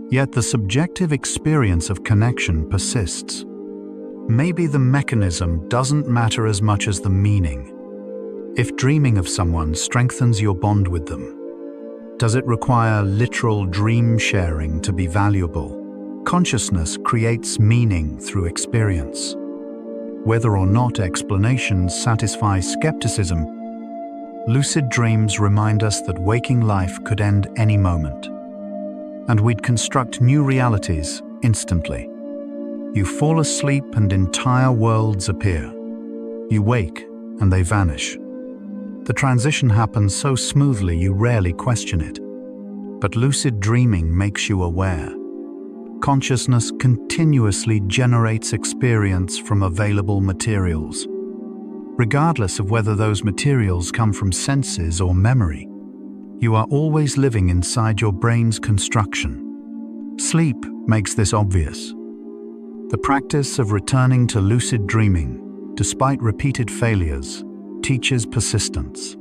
A: Yet the subjective experience of connection persists. Maybe the mechanism doesn't matter as much as the meaning. If dreaming of someone strengthens your bond with them, does it require literal dream sharing to be valuable? Consciousness creates meaning through experience. Whether or not explanations satisfy skepticism, lucid dreams remind us that waking life could end any moment, and we'd construct new realities instantly. You fall asleep and entire worlds appear. You wake and they vanish. The transition happens so smoothly you rarely question it. But lucid dreaming makes you aware. Consciousness continuously generates experience from available materials. Regardless of whether those materials come from senses or memory, you are always living inside your brain's construction. Sleep makes this obvious. The practice of returning to lucid dreaming, despite repeated failures, teaches persistence.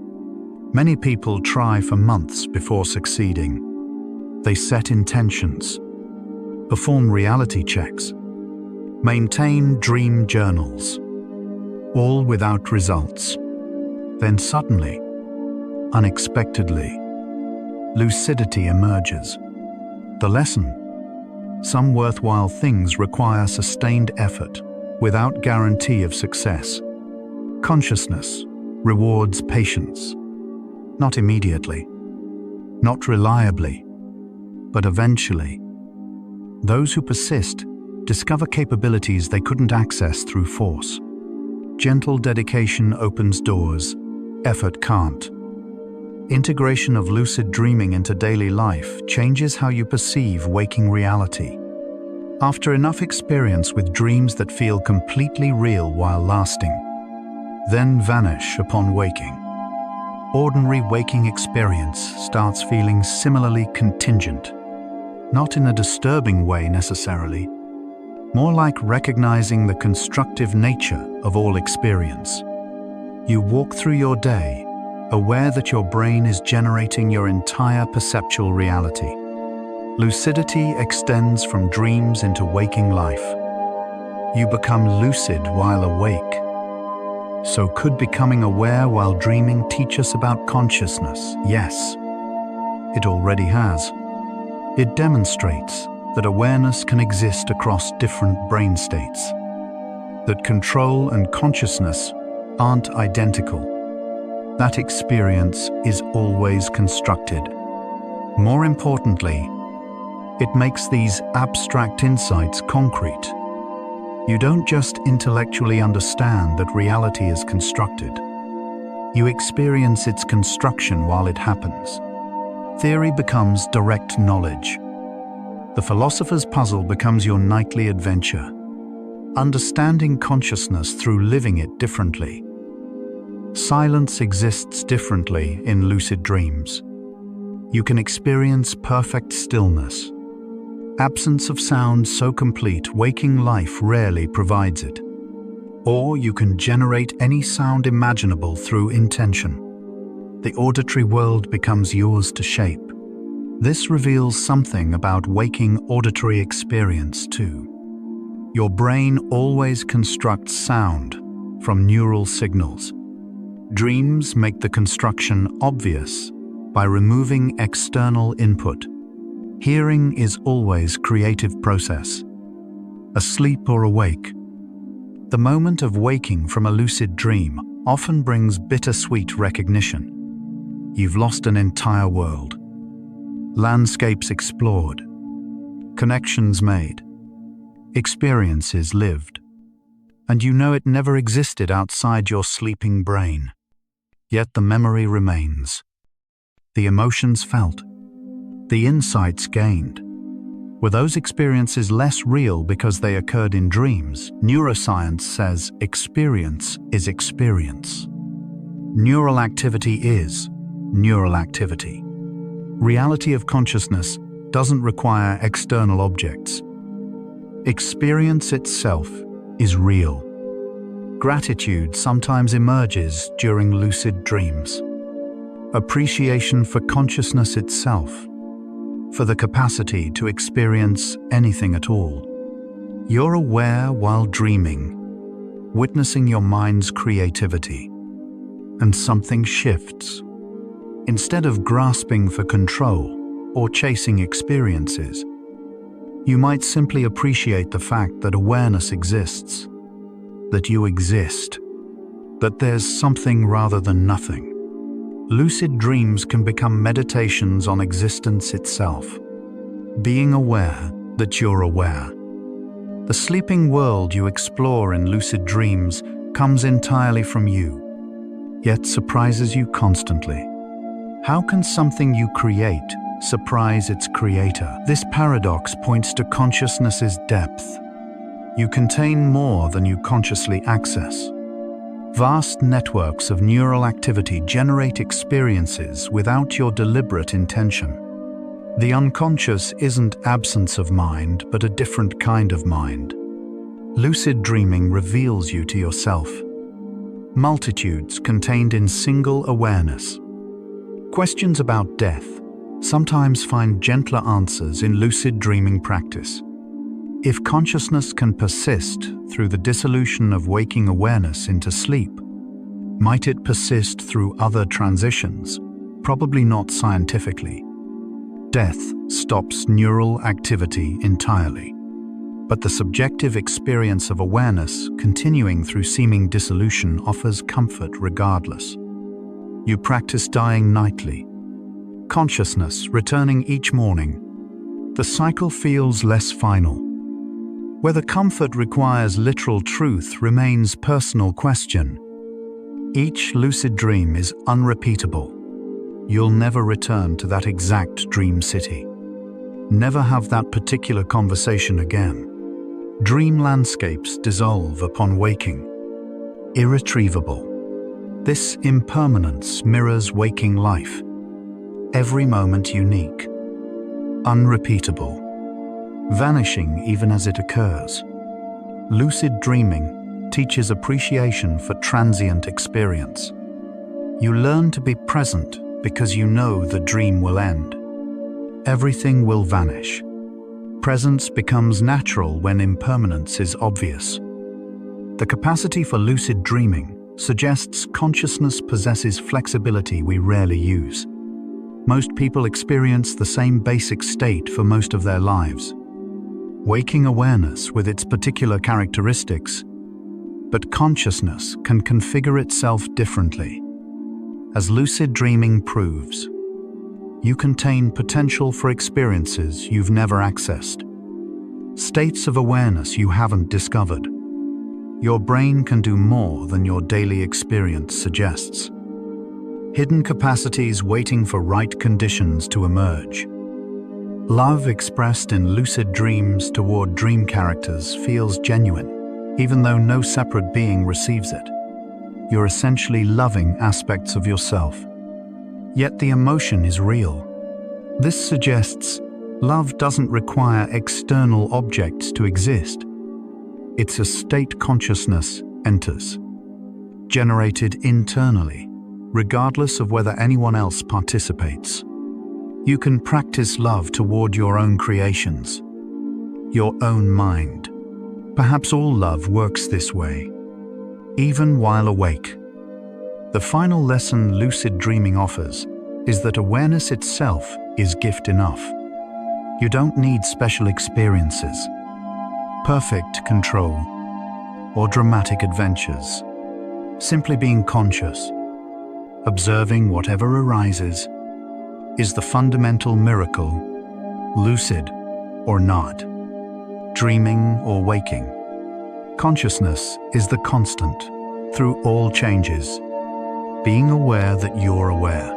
A: Many people try for months before succeeding. They set intentions, perform reality checks, maintain dream journals, all without results. Then suddenly, unexpectedly, lucidity emerges. The lesson: some worthwhile things require sustained effort without guarantee of success. Consciousness rewards patience, not immediately, not reliably, but eventually. Those who persist discover capabilities they couldn't access through force. Gentle dedication opens doors, effort can't. Integration of lucid dreaming into daily life changes how you perceive waking reality. After enough experience with dreams that feel completely real while lasting, then vanish upon waking, ordinary waking experience starts feeling similarly contingent. Not in a disturbing way necessarily, more like recognizing the constructive nature of all experience. You walk through your day, aware that your brain is generating your entire perceptual reality. Lucidity extends from dreams into waking life. You become lucid while awake. So could becoming aware while dreaming teach us about consciousness? Yes, it already has. It demonstrates that awareness can exist across different brain states, that control and consciousness aren't identical, that experience is always constructed. More importantly, it makes these abstract insights concrete. You don't just intellectually understand that reality is constructed. You experience its construction while it happens. Theory becomes direct knowledge. The philosopher's puzzle becomes your nightly adventure, understanding consciousness through living it differently. Silence exists differently in lucid dreams. You can experience perfect stillness. Absence of sound so complete, waking life rarely provides it. Or you can generate any sound imaginable through intention. The auditory world becomes yours to shape. This reveals something about waking auditory experience too. Your brain always constructs sound from neural signals. Dreams make the construction obvious by removing external input. Hearing is always creative process. Asleep or awake, the moment of waking from a lucid dream often brings bittersweet recognition. You've lost an entire world. Landscapes explored. Connections made. Experiences lived. And you know it never existed outside your sleeping brain. Yet the memory remains. The emotions felt. The insights gained. Were those experiences less real because they occurred in dreams? Neuroscience says experience is experience. Neural activity is neural activity. Reality of consciousness doesn't require external objects. Experience itself is real. Gratitude sometimes emerges during lucid dreams. Appreciation for consciousness itself, for the capacity to experience anything at all. You're aware while dreaming, witnessing your mind's creativity, and something shifts. Instead of grasping for control or chasing experiences, you might simply appreciate the fact that awareness exists, that you exist, that there's something rather than nothing. Lucid dreams can become meditations on existence itself, being aware that you're aware. The sleeping world you explore in lucid dreams comes entirely from you, yet surprises you constantly. How can something you create surprise its creator? This paradox points to consciousness's depth. You contain more than you consciously access. Vast networks of neural activity generate experiences without your deliberate intention. The unconscious isn't absence of mind, but a different kind of mind. Lucid dreaming reveals you to yourself. Multitudes contained in single awareness. Questions about death sometimes find gentler answers in lucid dreaming practice. If consciousness can persist through the dissolution of waking awareness into sleep, might it persist through other transitions? Probably not scientifically. Death stops neural activity entirely, but the subjective experience of awareness continuing through seeming dissolution offers comfort regardless. You practice dying nightly, consciousness returning each morning. The cycle feels less final. Whether comfort requires literal truth remains personal question. Each lucid dream is unrepeatable. You'll never return to that exact dream city. Never have that particular conversation again. Dream landscapes dissolve upon waking. Irretrievable. This impermanence mirrors waking life. Every moment unique. Unrepeatable. Vanishing even as it occurs. Lucid dreaming teaches appreciation for transient experience. You learn to be present because you know the dream will end. Everything will vanish. Presence becomes natural when impermanence is obvious. The capacity for lucid dreaming suggests consciousness possesses flexibility we rarely use. Most people experience the same basic state for most of their lives. Waking awareness with its particular characteristics, but consciousness can configure itself differently. As lucid dreaming proves, you contain potential for experiences you've never accessed, states of awareness you haven't discovered. Your brain can do more than your daily experience suggests. Hidden capacities waiting for right conditions to emerge. Love expressed in lucid dreams toward dream characters feels genuine, even though no separate being receives it. You're essentially loving aspects of yourself. Yet the emotion is real. This suggests love doesn't require external objects to exist. It's a state consciousness enters, generated internally, regardless of whether anyone else participates. You can practice love toward your own creations, your own mind. Perhaps all love works this way, even while awake. The final lesson lucid dreaming offers is that awareness itself is gift enough. You don't need special experiences, perfect control, or dramatic adventures. Simply being conscious, observing whatever arises, is the fundamental miracle, lucid or not, dreaming or waking. Consciousness is the constant through all changes, being aware that you're aware,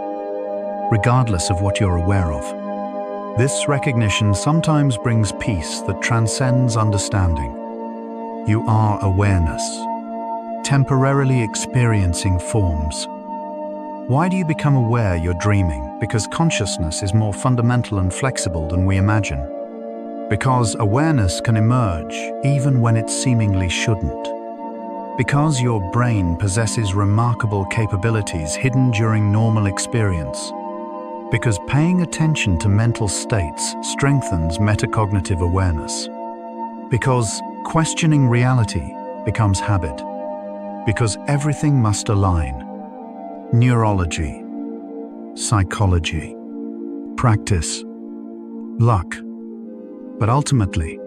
A: regardless of what you're aware of. This recognition sometimes brings peace that transcends understanding. You are awareness, temporarily experiencing forms. Why do you become aware you're dreaming? Because consciousness is more fundamental and flexible than we imagine. Because awareness can emerge even when it seemingly shouldn't. Because your brain possesses remarkable capabilities hidden during normal experience. Because paying attention to mental states strengthens metacognitive awareness. Because questioning reality becomes habit. Because everything must align. Neurology, psychology, practice, luck. But ultimately,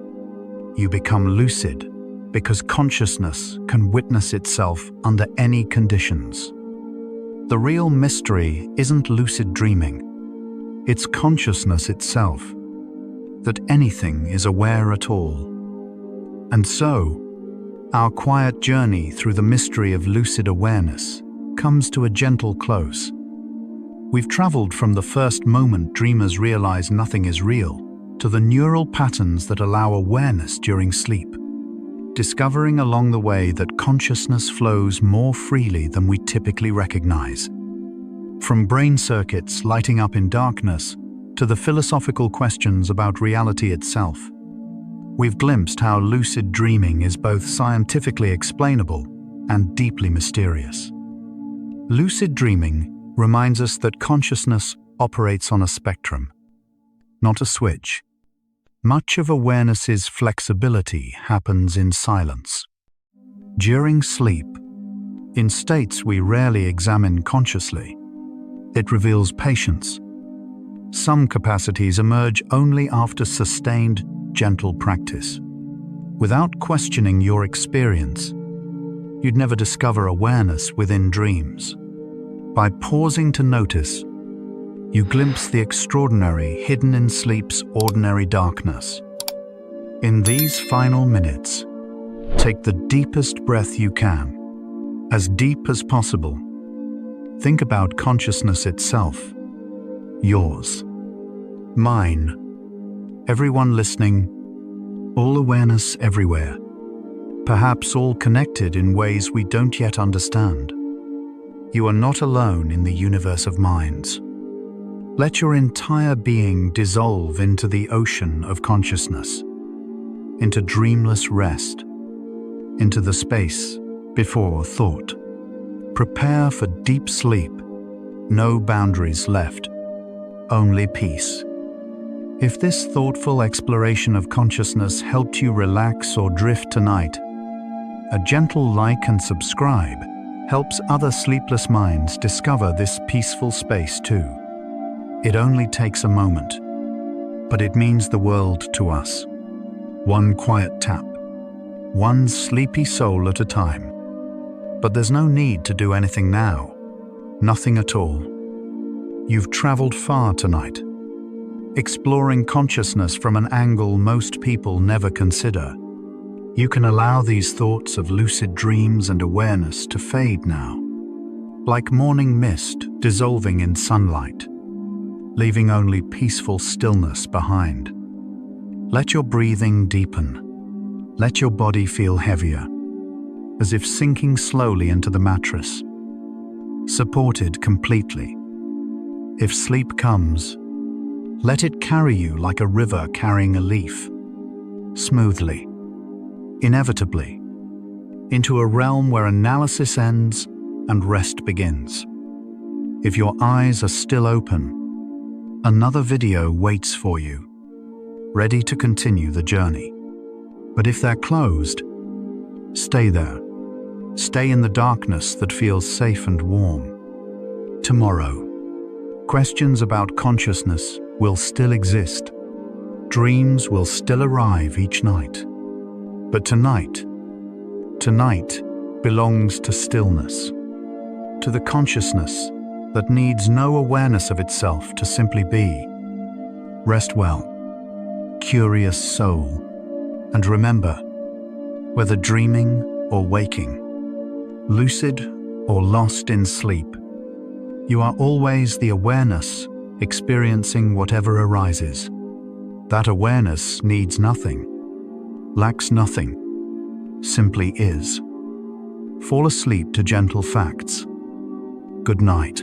A: you become lucid because consciousness can witness itself under any conditions. The real mystery isn't lucid dreaming, it's consciousness itself, that anything is aware at all. And so, our quiet journey through the mystery of lucid awareness comes to a gentle close. We've traveled from the first moment dreamers realize nothing is real to the neural patterns that allow awareness during sleep, discovering along the way that consciousness flows more freely than we typically recognize. From brain circuits lighting up in darkness to the philosophical questions about reality itself, we've glimpsed how lucid dreaming is both scientifically explainable and deeply mysterious. Lucid dreaming reminds us that consciousness operates on a spectrum, not a switch. Much of awareness's flexibility happens in silence. During sleep, in states we rarely examine consciously, it reveals patience. Some capacities emerge only after sustained, gentle practice. Without questioning your experience, you'd never discover awareness within dreams. By pausing to notice, you glimpse the extraordinary hidden in sleep's ordinary darkness. In these final minutes, take the deepest breath you can, as deep as possible. Think about consciousness itself, yours, mine, everyone listening, all awareness everywhere, perhaps all connected in ways we don't yet understand. You are not alone in the universe of minds. Let your entire being dissolve into the ocean of consciousness, into dreamless rest, into the space before thought. Prepare for deep sleep, no boundaries left, only peace. If this thoughtful exploration of consciousness helped you relax or drift tonight, a gentle like and subscribe helps other sleepless minds discover this peaceful space too. It only takes a moment, but it means the world to us. One quiet tap, one sleepy soul at a time. But there's no need to do anything now. Nothing at all. You've traveled far tonight, exploring consciousness from an angle most people never consider. You can allow these thoughts of lucid dreams and awareness to fade now, like morning mist dissolving in sunlight, leaving only peaceful stillness behind. Let your breathing deepen. Let your body feel heavier, as if sinking slowly into the mattress, supported completely. If sleep comes, let it carry you like a river carrying a leaf, smoothly, inevitably, into a realm where analysis ends and rest begins. If your eyes are still open, another video waits for you, ready to continue the journey. But if they're closed, stay there. Stay in the darkness that feels safe and warm. Tomorrow, questions about consciousness will still exist. Dreams will still arrive each night. But tonight belongs to stillness, to the consciousness that needs no awareness of itself to simply be. Rest well, curious soul, and remember, whether dreaming or waking, lucid or lost in sleep, you are always the awareness experiencing whatever arises. That awareness needs nothing, lacks nothing, simply is. Fall asleep to gentle facts. Good night.